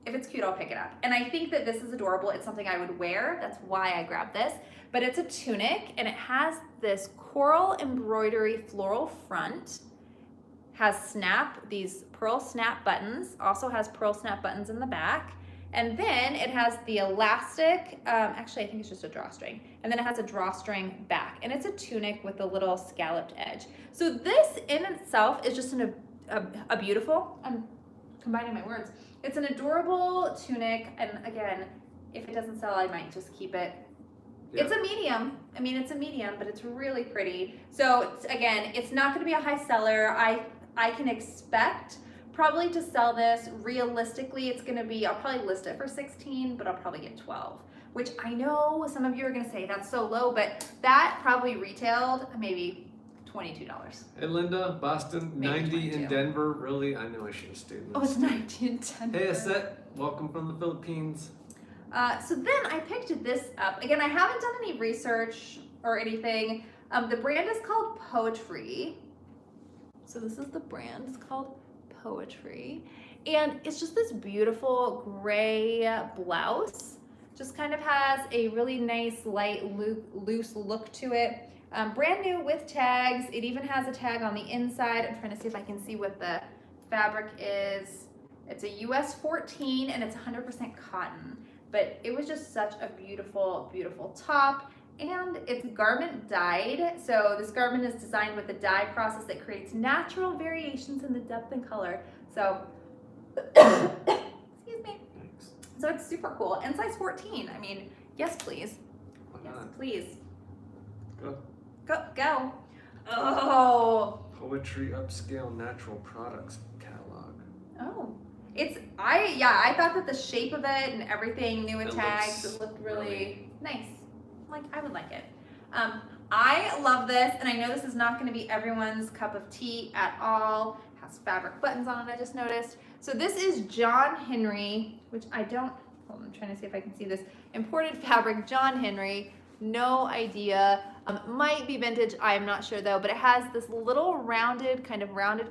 [SPEAKER 2] if it's cute, I'll pick it up. And I think that this is adorable. It's something I would wear. That's why I grabbed this. But it's a tunic, and it has this coral embroidery floral front. Has these pearl snap buttons. Also has pearl snap buttons in the back. And then it has the elastic, actually I think it's just a drawstring. And then it has a drawstring back. And it's a tunic with a little scalloped edge. So this in itself is just a beautiful, I'm combining my words. It's an adorable tunic. And again, if it doesn't sell, I might just keep it. Yeah. It's a medium. I mean, it's a medium, but it's really pretty. So again, it's not gonna be a high seller. I can expect probably to sell this, realistically, it's gonna be, I'll probably list it for 16, but I'll probably get 12, which I know some of you are gonna say that's so low, but that probably retailed maybe $22.
[SPEAKER 1] Hey Linda, Boston,
[SPEAKER 2] Maybe
[SPEAKER 1] 90
[SPEAKER 2] 22.
[SPEAKER 1] in Denver. Really? I know I should have stayed in
[SPEAKER 2] Oh, it's 90 in Denver.
[SPEAKER 1] Hey Aset, welcome from the Philippines.
[SPEAKER 2] So then I picked this up. Again, I haven't done any research or anything. The brand is called Poetry. So this is the brand, it's called Poetry. And it's just this beautiful gray blouse. Just kind of has a really nice, light, loose look to it. Brand new with tags. It even has a tag on the inside. I'm trying to see if I can see what the fabric is. It's a US 14 and it's 100% cotton. But it was just such a beautiful, beautiful top. And it's garment dyed. So this garment is designed with a dye process that creates natural variations in the depth and color. So, excuse me.
[SPEAKER 1] Thanks.
[SPEAKER 2] So it's super cool. And size 14. I mean, yes, please.
[SPEAKER 1] Why
[SPEAKER 2] Yes,
[SPEAKER 1] not?
[SPEAKER 2] please.
[SPEAKER 1] Go.
[SPEAKER 2] Go. Oh.
[SPEAKER 1] Poetry Upscale Natural Products Catalog.
[SPEAKER 2] Oh. I thought that the shape of it and everything, new with
[SPEAKER 1] It
[SPEAKER 2] tags,
[SPEAKER 1] looks
[SPEAKER 2] it looked really
[SPEAKER 1] really-
[SPEAKER 2] nice. Like, I would like it. I love this, and I know this is not going to be everyone's cup of tea at all. It has fabric buttons on it, I just noticed. So this is John Henry, which I don't, hold on, I'm trying to see if I can see this. Imported fabric, John Henry, no idea. Might be vintage, I'm not sure though, but it has this little rounded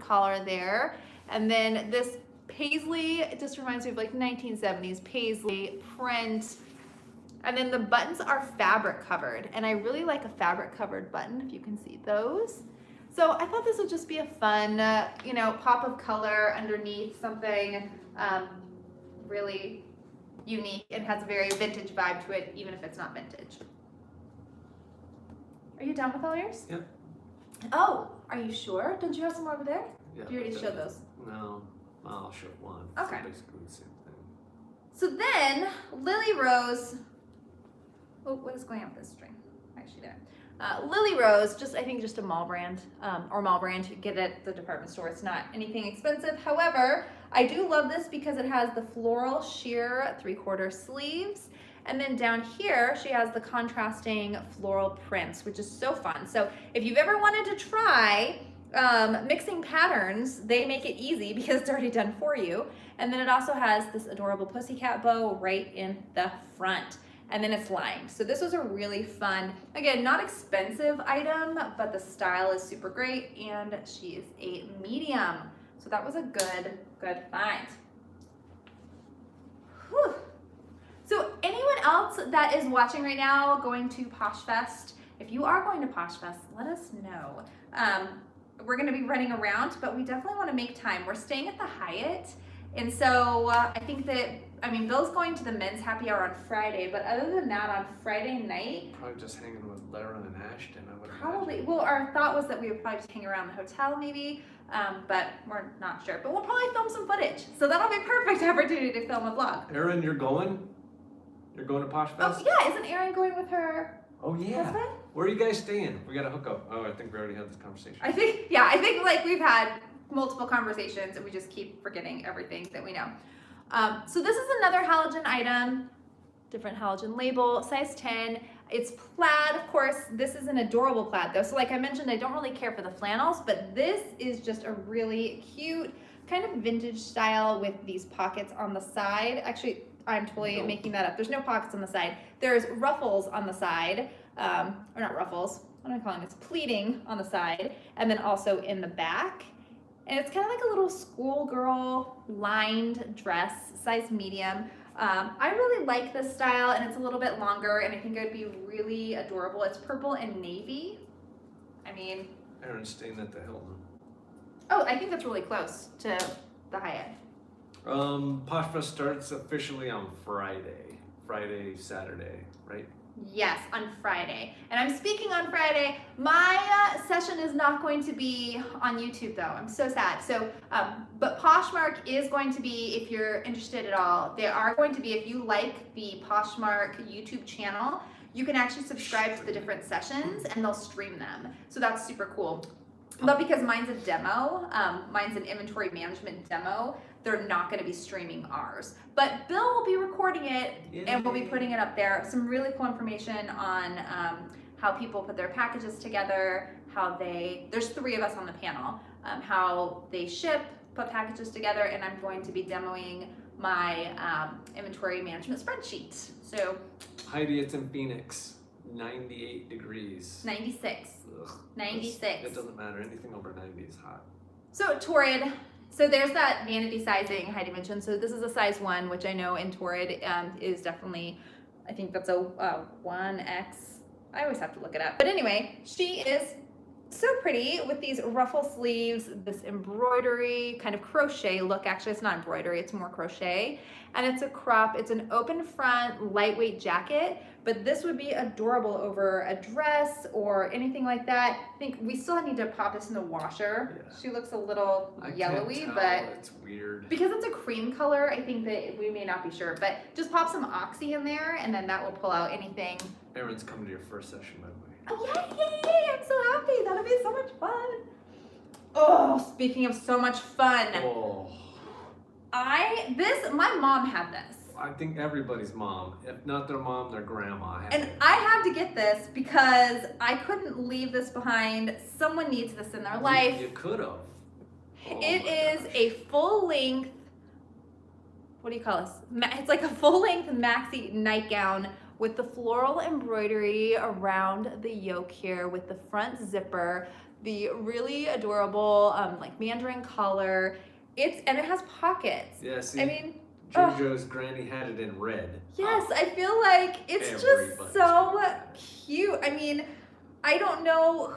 [SPEAKER 2] collar there. And then this paisley. It just reminds me of like 1970s paisley print. And then the buttons are fabric covered, and I really like a fabric covered button, if you can see those. So I thought this would just be a fun, pop of color underneath something really unique and has a very vintage vibe to it, even if it's not vintage. Are you done with all yours?
[SPEAKER 1] Yep.
[SPEAKER 2] Oh, are you sure? Don't you have some more over there?
[SPEAKER 1] Yeah.
[SPEAKER 2] You already showed those.
[SPEAKER 1] No, I'll show one.
[SPEAKER 2] Okay.
[SPEAKER 1] It's basically the same thing.
[SPEAKER 2] So then, Lily Rose. Oh, what is going on with this string? Actually, there. Lily Rose, I think just a mall brand, or mall brand you get at the department store. It's not anything expensive. However, I do love this because it has the floral sheer 3/4 sleeves. And then down here, she has the contrasting floral prints, which is so fun. So if you've ever wanted to try mixing patterns, they make it easy because it's already done for you. And then it also has this adorable pussycat bow right in the front. And then it's lined. So this was a really fun, again, not expensive item, but the style is super great, and she is a medium. So that was a good find. Whew. So anyone else that is watching right now going to Posh Fest, if you are going to Posh Fest, let us know. We're gonna be running around, but we definitely wanna make time. We're staying at the Hyatt, and so I think that, Bill's going to the men's happy hour on Friday, but other than that, on Friday night,
[SPEAKER 1] Probably just hanging with Lara and Ashton, I would
[SPEAKER 2] probably,
[SPEAKER 1] imagine.
[SPEAKER 2] well, our thought was that we would probably just hang around the hotel maybe, but we're not sure. But we'll probably film some footage, so that'll be a perfect opportunity to film a vlog.
[SPEAKER 1] Erin, you're going? You're going to Posh Fest?
[SPEAKER 2] Oh yeah, isn't Erin going with her
[SPEAKER 1] Oh, yeah.
[SPEAKER 2] husband?
[SPEAKER 1] Where are you guys staying? We got to hook up. Oh, I think we already had this conversation.
[SPEAKER 2] I think like we've had multiple conversations and we just keep forgetting everything that we know. So this is another halogen item, different halogen label, size 10. It's plaid, of course. This is an adorable plaid though. So like I mentioned, I don't really care for the flannels, but this is just a really cute kind of vintage style with these pockets on the side. Actually, I'm totally making that up. There's no pockets on the side. There's ruffles on the side, or not ruffles, what am I calling this? Pleating on the side, and then also in the back. And it's kind of like a little schoolgirl lined dress, size medium. I really like this style, and it's a little bit longer, and I think it would be really adorable. It's purple and navy.
[SPEAKER 1] Erin's staying at the Hilton.
[SPEAKER 2] Oh, I think that's really close to the Hyatt.
[SPEAKER 1] Posh Fest starts officially on Friday, Saturday, right?
[SPEAKER 2] Yes, on Friday. And I'm speaking on Friday. My session is not going to be on YouTube though. I'm so sad. So, but Poshmark is going to be, if you're interested at all, they are going to be, if you like the Poshmark YouTube channel, you can actually subscribe to the different sessions and they'll stream them. So that's super cool. But because mine's a demo, mine's an inventory management demo, they're not going to be streaming ours. But Bill will be recording it and we'll be putting it up there. Some really cool information on how people put their packages together, there's 3 of us on the panel, how they ship, put packages together, and I'm going to be demoing my inventory management spreadsheet. So
[SPEAKER 1] Heidi, it's in Phoenix, 98 degrees.
[SPEAKER 2] 96.
[SPEAKER 1] Ugh,
[SPEAKER 2] 96.
[SPEAKER 1] It doesn't matter, anything over 90 is hot.
[SPEAKER 2] So Torrid, so there's that vanity sizing Heidi mentioned. So this is a size 1, which I know in Torrid is definitely, I think that's a 1X. I always have to look it up. But anyway, she is so pretty with these ruffle sleeves, this embroidery, kind of crochet look. Actually, it's not embroidery, it's more crochet. And it's a crop, it's an open front, lightweight jacket, but this would be adorable over a dress or anything like that. I think we still need to pop this in the washer.
[SPEAKER 1] Yeah.
[SPEAKER 2] She looks a little yellowy,
[SPEAKER 1] can't tell.
[SPEAKER 2] but
[SPEAKER 1] It's weird.
[SPEAKER 2] because it's a cream color, I think that we may not be sure, but just pop some oxy in there and then that will pull out anything.
[SPEAKER 1] Erin's coming to your first session, by the way.
[SPEAKER 2] Oh, yay! I'm so happy. That'll be so much fun. Oh, speaking of so much fun,
[SPEAKER 1] Oh,
[SPEAKER 2] my mom had this.
[SPEAKER 1] I think everybody's mom, if not their mom, their grandma had
[SPEAKER 2] And
[SPEAKER 1] it.
[SPEAKER 2] I had to get this because I couldn't leave this behind. Someone needs this in their life.
[SPEAKER 1] You could have.
[SPEAKER 2] It is a full length, what do you call this? It's like a full length maxi nightgown with the floral embroidery around the yoke here with the front zipper, the really adorable like mandarin collar. and it has pockets.
[SPEAKER 1] Yeah, see,
[SPEAKER 2] I mean,
[SPEAKER 1] JoJo's granny had it in red.
[SPEAKER 2] yes, I feel like it's
[SPEAKER 1] Everybody's
[SPEAKER 2] just so cute. I mean, I don't know.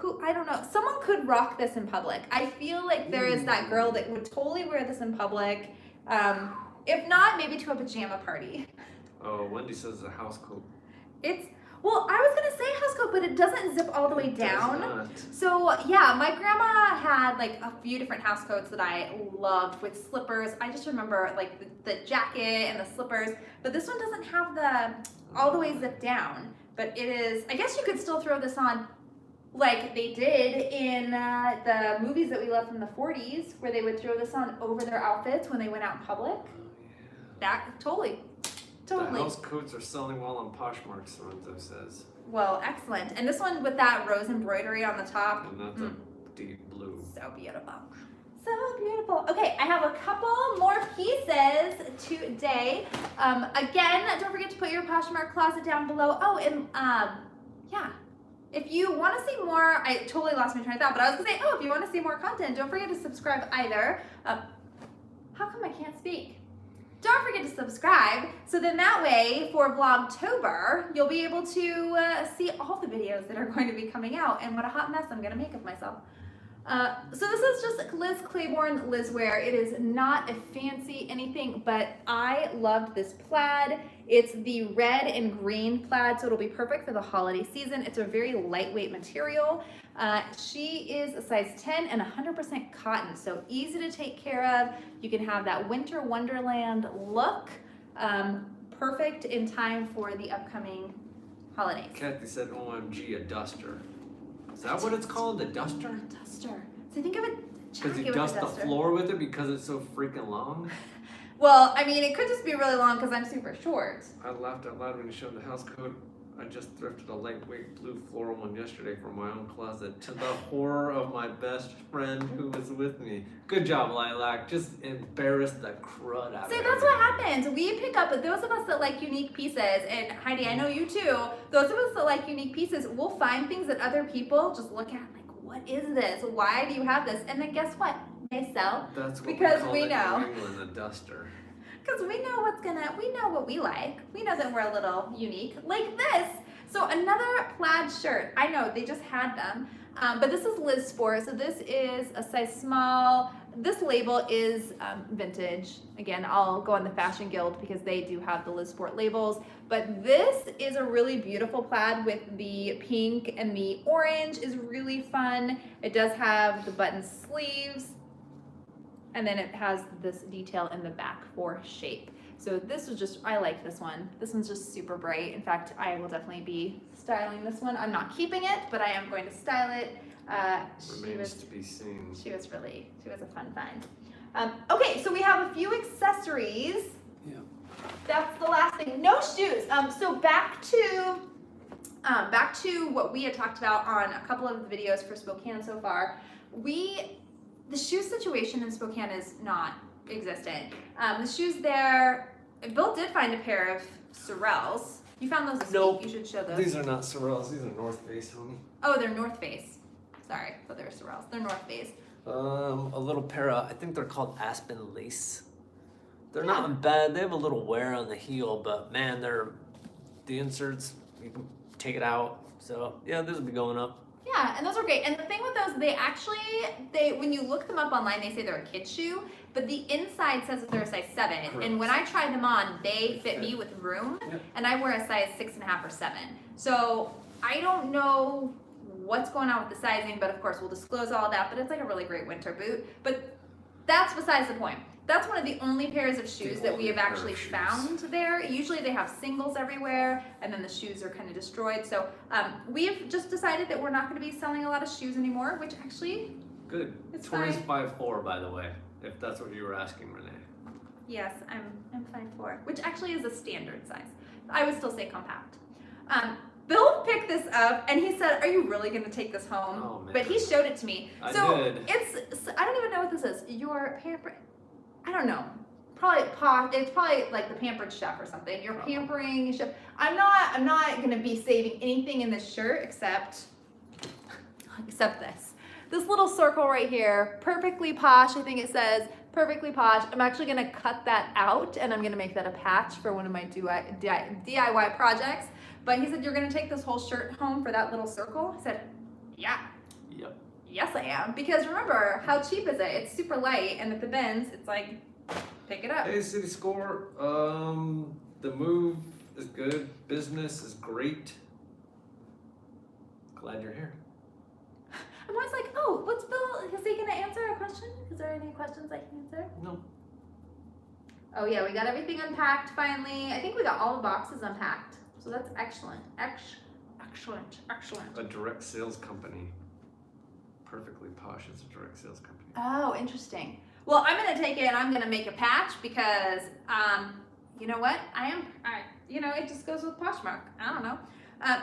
[SPEAKER 2] Someone could rock this in public. I feel like there is that girl that would totally wear this in public. If not, maybe to a pajama party.
[SPEAKER 1] Oh, Wendy says it's a house coat.
[SPEAKER 2] Well, I was gonna say house coat, but it doesn't zip all the way down.
[SPEAKER 1] Does not.
[SPEAKER 2] So yeah, my grandma had like a few different house coats that I loved with slippers. I just remember like the jacket and the slippers, but this one doesn't have the all the way zipped down. But it is, I guess you could still throw this on like they did in the movies that we love from the 40s, where they would throw this on over their outfits when they went out in public. That totally.
[SPEAKER 1] The house coats are selling well on Poshmark, Sorrento says.
[SPEAKER 2] Well, excellent. And this one with that rose embroidery on the top.
[SPEAKER 1] And that's a deep blue.
[SPEAKER 2] So beautiful. So beautiful. Okay, I have a couple more pieces today. Again, don't forget to put your Poshmark closet down below. Oh, and yeah. If you want to see more, I totally lost my train of thought, but I was going to say, if you want to see more content, don't forget to subscribe either. How come I can't speak? Don't forget to subscribe, so then that way for Vlogtober, you'll be able to see all the videos that are going to be coming out and what a hot mess I'm going to make of myself. So this is just Liz Claiborne Lizwear. It is not a fancy anything, but I loved this plaid. It's the red and green plaid, so it'll be perfect for the holiday season. It's a very lightweight material. She is a size 10 and 100% cotton, so easy to take care of. You can have that winter wonderland look. Perfect in time for the upcoming holidays.
[SPEAKER 1] Kathy said, OMG, a duster. Is that what it's called, a duster?
[SPEAKER 2] A duster. So think of it.
[SPEAKER 1] Because you dust the floor with it because it's so freaking long?
[SPEAKER 2] Well, I mean, it could just be really long because I'm super short.
[SPEAKER 1] I laughed out loud when you showed the house coat. I just thrifted a lightweight blue floral one yesterday for my own closet, to the horror of my best friend who was with me. Good job, Lilac. Just embarrassed the crud out of
[SPEAKER 2] See,
[SPEAKER 1] me.
[SPEAKER 2] that's what happens. We pick up, those of us that like unique pieces, and Heidi, I know you too, those of us that like unique pieces, we'll find things that other people just look at like, what is this? Why do you have this? And then guess what? They sell.
[SPEAKER 1] That's what
[SPEAKER 2] because
[SPEAKER 1] we
[SPEAKER 2] we know.
[SPEAKER 1] New England, a duster.
[SPEAKER 2] Because we know what we like. We know that we're a little unique, like this. So another plaid shirt. I know they just had them, but this is Liz Sport. So this is a size small. This label is vintage. Again, I'll go on the Fashion Guild because they do have the Liz Sport labels. But this is a really beautiful plaid with the pink and the orange is really fun. It does have the button sleeves. And then it has this detail in the back for shape. So this was just, I like this one. This one's just super bright. In fact, I will definitely be styling this one. I'm not keeping it, but I am going to style it.
[SPEAKER 1] Remains to be seen.
[SPEAKER 2] She was a fun find. Okay, so we have a few accessories.
[SPEAKER 1] Yeah.
[SPEAKER 2] That's the last thing. No shoes. So back to what we had talked about on a couple of the videos for Spokane so far. The shoe situation in Spokane is not existent. The shoes there, Bill did find a pair of Sorels. You found those this
[SPEAKER 1] Nope.
[SPEAKER 2] week. You should show those.
[SPEAKER 1] These are not Sorels, these are North Face, homie.
[SPEAKER 2] Oh, they're North Face. Sorry, I thought they were Sorels. They're North Face.
[SPEAKER 1] A little pair of, I think they're called Aspen Lace. They're not bad. They have a little wear on the heel, but man, the inserts, you can take it out. So yeah, this will be going up.
[SPEAKER 2] Yeah, and those are great. And the thing with those, when you look them up online, they say they're a kid's shoe, but the inside says that they're a size 7.
[SPEAKER 1] Correct.
[SPEAKER 2] And when I tried them on, they fit me with room, and I wear a size 6.5 or 7. So I don't know what's going on with the sizing, but of course we'll disclose all that. But it's like a really great winter boot. But that's besides the point. That's one of the only pairs of shoes that we have actually found there. Usually they have singles everywhere, and then the shoes are kind of destroyed. So we've just decided that we're not going to be selling a lot of shoes anymore, which actually
[SPEAKER 1] Good. Tori's 5'4", by the way, if that's what you were asking, Renee.
[SPEAKER 2] Yes, I'm 5'4", which actually is a standard size. I would still say compact. Bill picked this up and he said, "Are you really going to take this home?"
[SPEAKER 1] Oh, man.
[SPEAKER 2] But he showed it to me.
[SPEAKER 1] I
[SPEAKER 2] So
[SPEAKER 1] did.
[SPEAKER 2] I don't even know what this is. Your pamper. I don't know. It's probably like the Pampered Chef or something. You're pampering chef. I'm not gonna be saving anything in this shirt except this. This little circle right here, perfectly posh. I think it says perfectly posh. I'm actually gonna cut that out and I'm gonna make that a patch for one of my DIY projects. But he said, you're gonna take this whole shirt home for that little circle? I said, yeah.
[SPEAKER 1] Yep.
[SPEAKER 2] Yes, I am. Because remember, how cheap is it? It's super light, and at the bins, it's like, pick it up.
[SPEAKER 1] Hey, City Score. The move is good. Business is great. Glad you're here.
[SPEAKER 2] I'm always like, oh, what's Bill? Is he gonna answer a question? Is there any questions I can answer?
[SPEAKER 1] No.
[SPEAKER 2] Oh yeah, we got everything unpacked finally. I think we got all the boxes unpacked. So that's excellent. Excellent.
[SPEAKER 1] A direct sales company. Perfectly posh as a direct sales company.
[SPEAKER 2] Oh, interesting. Well, I'm gonna take it and I'm gonna make a patch because, you know what? It just goes with Poshmark. I don't know.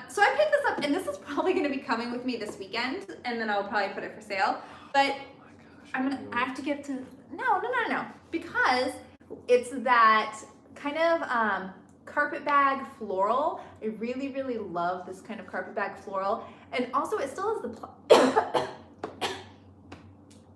[SPEAKER 2] So I picked this up, and this is probably gonna be coming with me this weekend, and then I'll probably put it for sale. But
[SPEAKER 1] Oh my gosh.
[SPEAKER 2] I have to get to, no, because it's that kind of carpet bag floral. I really, really love this kind of carpet bag floral, and also it still has the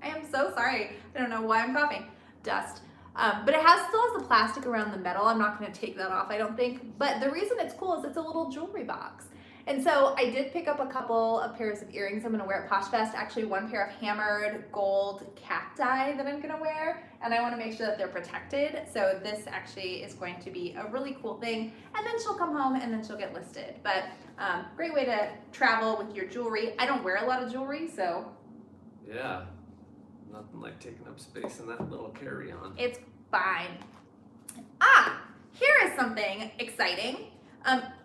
[SPEAKER 2] I am so sorry. I don't know why I'm coughing. Dust. But it still has the plastic around the metal. I'm not going to take that off, I don't think. But the reason it's cool is it's a little jewelry box. And so I did pick up a couple of pairs of earrings I'm going to wear at Posh Fest. Actually, one pair of hammered gold cacti that I'm going to wear. And I want to make sure that they're protected. So this actually is going to be a really cool thing. And then she'll come home and then she'll get listed. But great way to travel with your jewelry. I don't wear a lot of jewelry, so.
[SPEAKER 1] Yeah. Nothing like taking up space in that little carry-on.
[SPEAKER 2] It's fine. Here is something exciting.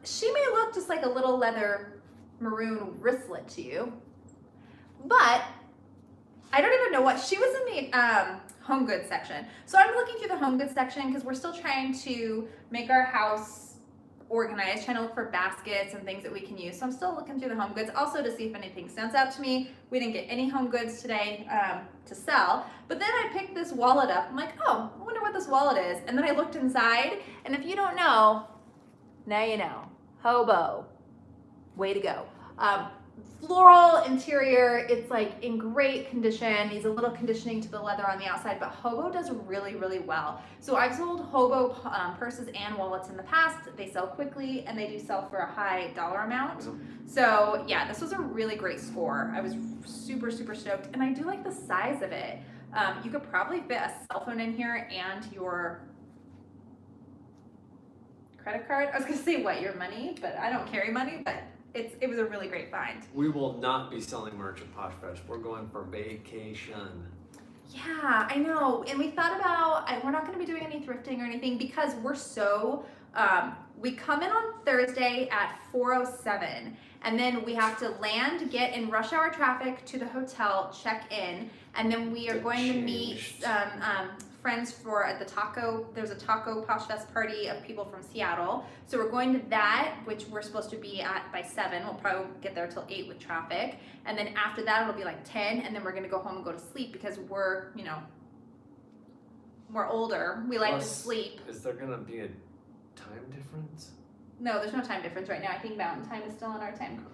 [SPEAKER 2] She may look just like a little leather maroon wristlet to you, but I don't even know what, she was in the home goods section. So I'm looking through the home goods section because we're still trying to make our house organized, trying to look for baskets and things that we can use. So I'm still looking through the home goods also to see if anything stands out to me. We didn't get any home goods today to sell, but then I picked this wallet up. I'm like, oh, I wonder what this wallet is. And then I looked inside, and if you don't know, now you know. Hobo, way to go. Floral interior, it's like in great condition. Needs a little conditioning to the leather on the outside, but Hobo does really, really well. So I've sold Hobo purses and wallets in the past. They sell quickly and they do sell for a high dollar amount. So yeah, this was a really great score. I was super, super stoked, and I do like the size of it. You could probably fit a cell phone in here and your credit card. I was gonna say your money, but I don't carry money, but it was a really great find.
[SPEAKER 1] We will not be selling merch at Posh Fest. We're going for vacation.
[SPEAKER 2] Yeah, I know. And we thought about, we're not going to be doing any thrifting or anything because we're so, we come in on Thursday at 4:07, and then we have to land, get in rush hour traffic to the hotel, check in, and then we are going to meet friends for at the taco. There's a taco Posh Fest party of people from Seattle. So we're going to that, which we're supposed to be at by 7. We'll probably get there till 8 with traffic. And then after that, it'll be like 10. And then we're going to go home and go to sleep because we're older. We like to sleep.
[SPEAKER 1] Is there going to be a time difference?
[SPEAKER 2] No, there's no time difference right now. I think Mountain Time is still on our time.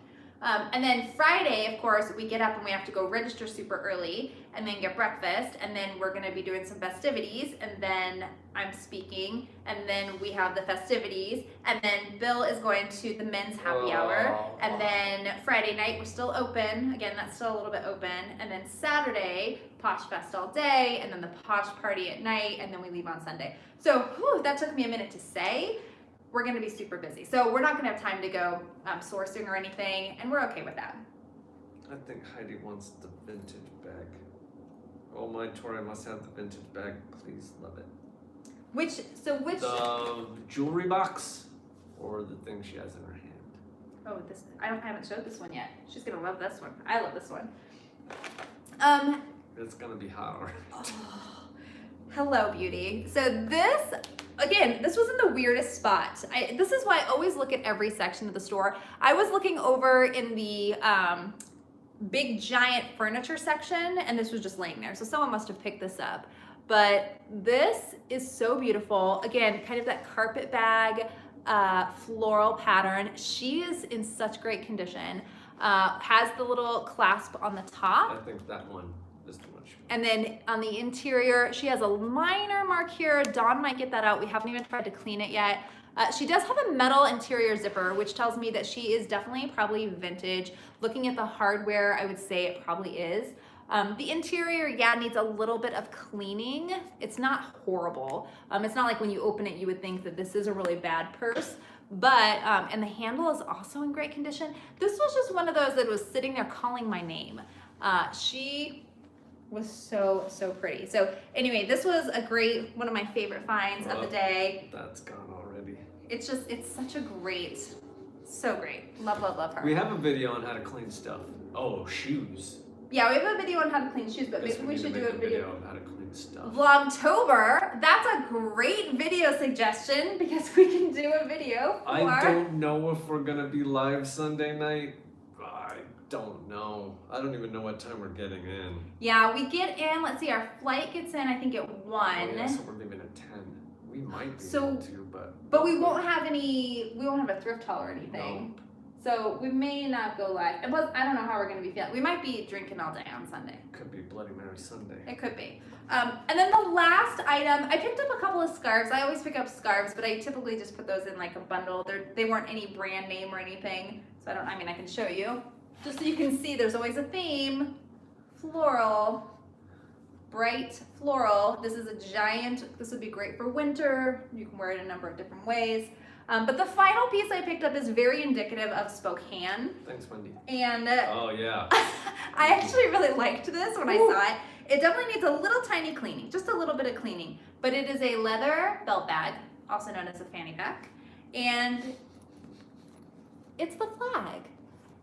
[SPEAKER 2] And then Friday, of course, we get up and we have to go register super early and then get breakfast. And then we're going to be doing some festivities. And then I'm speaking. And then we have the festivities. And then Bill is going to the men's happy hour. And then Friday night, we're still open. Again, that's still a little bit open. And then Saturday, Posh Fest all day. And then the Posh party at night. And then we leave on Sunday. So that took me a minute to say. We're going to be super busy. So we're not going to have time to go sourcing or anything, and we're okay with that.
[SPEAKER 1] I think Heidi wants the vintage bag. Oh my, Tori, I must have the vintage bag. Please, love it.
[SPEAKER 2] Which?
[SPEAKER 1] The jewelry box or the thing she has in her hand?
[SPEAKER 2] Oh, this. I haven't showed this one yet. She's going to love this one. I love this one.
[SPEAKER 1] It's going to be hot, alright.
[SPEAKER 2] Oh, hello, beauty. So this... Again, this was in the weirdest spot. This is why I always look at every section of the store. I was looking over in the big giant furniture section, and this was just laying there. So someone must have picked this up. But this is so beautiful. Again, kind of that carpet bag floral pattern. She is in such great condition. Has the little clasp on the top.
[SPEAKER 1] I think that one Just too much.
[SPEAKER 2] And then on the interior, she has a minor mark here. Dawn might get that out. We haven't even tried to clean it yet. She does have a metal interior zipper, which tells me that she is definitely probably vintage. Looking at the hardware, I would say it probably is. The interior, yeah, needs a little bit of cleaning. It's not horrible. It's not like when you open it, you would think that this is a really bad purse. But, and the handle is also in great condition. This was just one of those that was sitting there calling my name. She was so pretty. So anyway, this was one of my favorite finds of the day.
[SPEAKER 1] That's gone already.
[SPEAKER 2] It's such a great, so great. Love her.
[SPEAKER 1] We have a video on how to clean stuff. Oh, shoes.
[SPEAKER 2] Yeah, we have a video on how to clean shoes, but maybe we should do a video
[SPEAKER 1] on how to clean stuff.
[SPEAKER 2] Vlogtober. That's a great video suggestion because we can do a video for...
[SPEAKER 1] I don't know if we're gonna be live Sunday night. I don't know. I don't even know what time we're getting in.
[SPEAKER 2] Yeah, we get in, let's see, our flight gets in, I think at 1.
[SPEAKER 1] Oh, yeah, so we're leaving at 10. We might be able to,
[SPEAKER 2] but we won't have a thrift haul or anything.
[SPEAKER 1] No.
[SPEAKER 2] So we may not go live. And plus, I don't know how we're gonna be feeling. We might be drinking all day on Sunday.
[SPEAKER 1] Could be Bloody Mary Sunday.
[SPEAKER 2] It could be. And then the last item, I picked up a couple of scarves. I always pick up scarves, but I typically just put those in like a bundle. They weren't any brand name or anything. So I can show you. Just so you can see there's always a theme. Floral, bright floral. This is a giant, this would be great for winter. You can wear it a number of different ways. But the final piece I picked up is very indicative of Spokane.
[SPEAKER 1] Thanks, Wendy.
[SPEAKER 2] And
[SPEAKER 1] oh yeah.
[SPEAKER 2] I actually really liked this when I saw it. It definitely needs a little tiny cleaning, just a little bit of cleaning. But it is a leather belt bag, also known as a fanny pack. And it's the flag.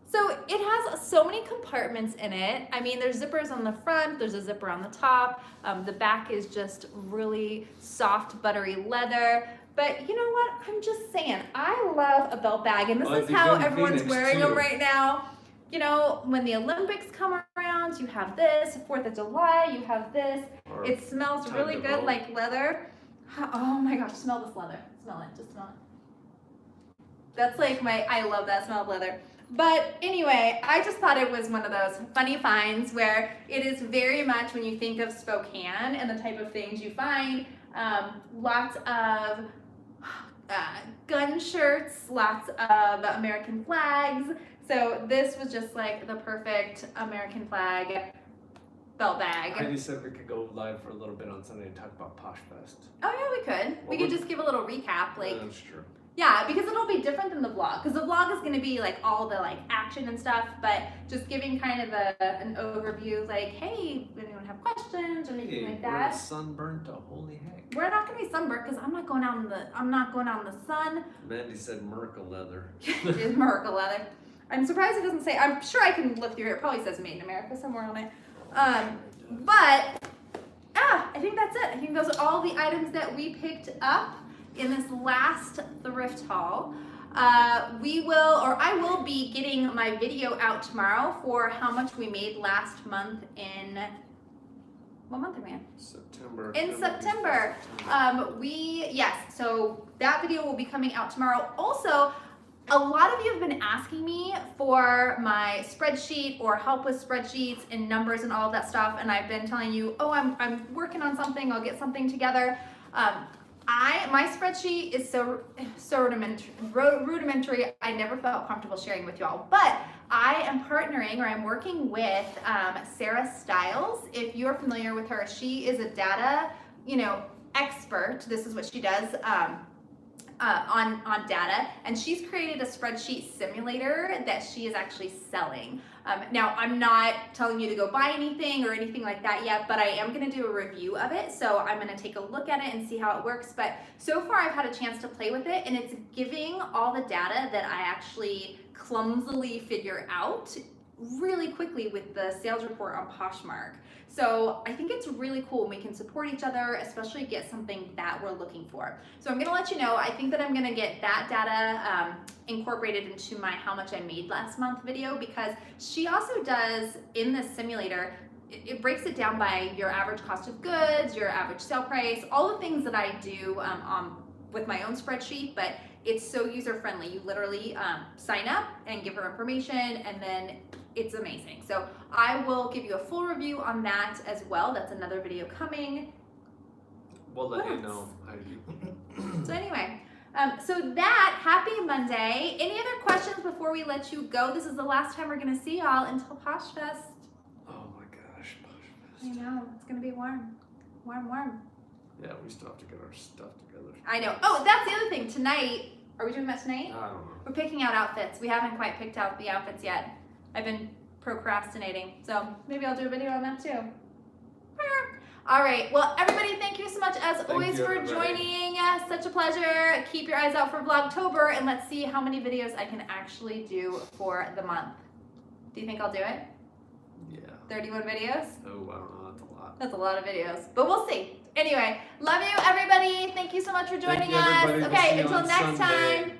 [SPEAKER 2] So it has so many compartments in it. I mean, there's zippers on the front, there's a zipper on the top. The back is just really soft, buttery leather. But you know what? I'm just saying, I love a belt bag, and this is how everyone's wearing them right now. You know, when the Olympics come around, you have this. 4th of July, you have this. It smells really good, like leather. Oh my gosh, smell this leather. Smell it, just smell it. That's like I love that smell of leather. But anyway, I just thought it was one of those funny finds where it is very much when you think of Spokane and the type of things you find, lots of gun shirts, lots of American flags. So this was just like the perfect American flag belt bag.
[SPEAKER 1] Heidi said we could go live for a little bit on Sunday and talk about Posh Fest.
[SPEAKER 2] Oh yeah, we could. We could just give a little recap, like.
[SPEAKER 1] That's true.
[SPEAKER 2] Yeah, because it'll be different than the vlog. Because the vlog is going to be like all the like action and stuff, but just giving kind of an overview, like, hey, anyone have questions or anything like that?
[SPEAKER 1] We're sunburned to holy heck.
[SPEAKER 2] We're not going to be sunburned because I'm not going out in the sun.
[SPEAKER 1] Mandy said Merca leather.
[SPEAKER 2] It is Merca leather. I'm surprised it doesn't say. I'm sure I can look through here. It probably says Made in America somewhere on it. But I think that's it. I think those are all the items that we picked up in this last thrift haul. I will be getting my video out tomorrow for how much we made last month in, what month are we in?
[SPEAKER 1] September.
[SPEAKER 2] In September. So that video will be coming out tomorrow. Also, a lot of you have been asking me for my spreadsheet or help with spreadsheets and numbers and all of that stuff, and I've been telling you, oh, I'm working on something, I'll get something together. My spreadsheet is so rudimentary, I never felt comfortable sharing with y'all. But I am partnering, or I'm working with Sarah Stiles. If you're familiar with her, she is a data, expert. This is what she does on data, and she's created a spreadsheet simulator that she is actually selling. Now, I'm not telling you to go buy anything or anything like that yet, but I am going to do a review of it, so I'm going to take a look at it and see how it works. But so far, I've had a chance to play with it, and it's giving all the data that I actually clumsily figure out really quickly with the sales report on Poshmark. So I think it's really cool when we can support each other, especially get something that we're looking for. So I'm gonna let you know, I think that I'm gonna get that data incorporated into my how much I made last month video, because she also does in this simulator, it breaks it down by your average cost of goods, your average sale price, all the things that I do with my own spreadsheet, but it's so user friendly. You literally sign up and give her information, and then it's amazing. So I will give you a full review on that as well. That's another video coming.
[SPEAKER 1] We'll let
[SPEAKER 2] What
[SPEAKER 1] you
[SPEAKER 2] else?
[SPEAKER 1] know.
[SPEAKER 2] So anyway, happy Monday. Any other questions before we let you go? This is the last time we're gonna see y'all until Posh Fest.
[SPEAKER 1] Oh my gosh, Posh
[SPEAKER 2] I
[SPEAKER 1] Fest.
[SPEAKER 2] know, it's gonna be warm. Warm.
[SPEAKER 1] Yeah, we still have to get our stuff together.
[SPEAKER 2] I know. Oh, that's the other thing. Tonight, are we doing that tonight?
[SPEAKER 1] I don't know.
[SPEAKER 2] We're picking out outfits. We haven't quite picked out the outfits yet. I've been procrastinating, so maybe I'll do a video on that too. All right, well, everybody, thank you so much as always for joining. Such a pleasure. Keep your eyes out for Vlogtober, and let's see how many videos I can actually do for the month. Do you think I'll do it?
[SPEAKER 1] Yeah.
[SPEAKER 2] 31 videos?
[SPEAKER 1] Oh, I don't know. That's a lot.
[SPEAKER 2] That's a lot of videos, but we'll see. Anyway, love you, everybody. Thank you so much for joining
[SPEAKER 1] Thank you,
[SPEAKER 2] us.
[SPEAKER 1] everybody. We'll see
[SPEAKER 2] Okay,
[SPEAKER 1] you
[SPEAKER 2] until
[SPEAKER 1] on
[SPEAKER 2] next
[SPEAKER 1] Sunday.
[SPEAKER 2] time.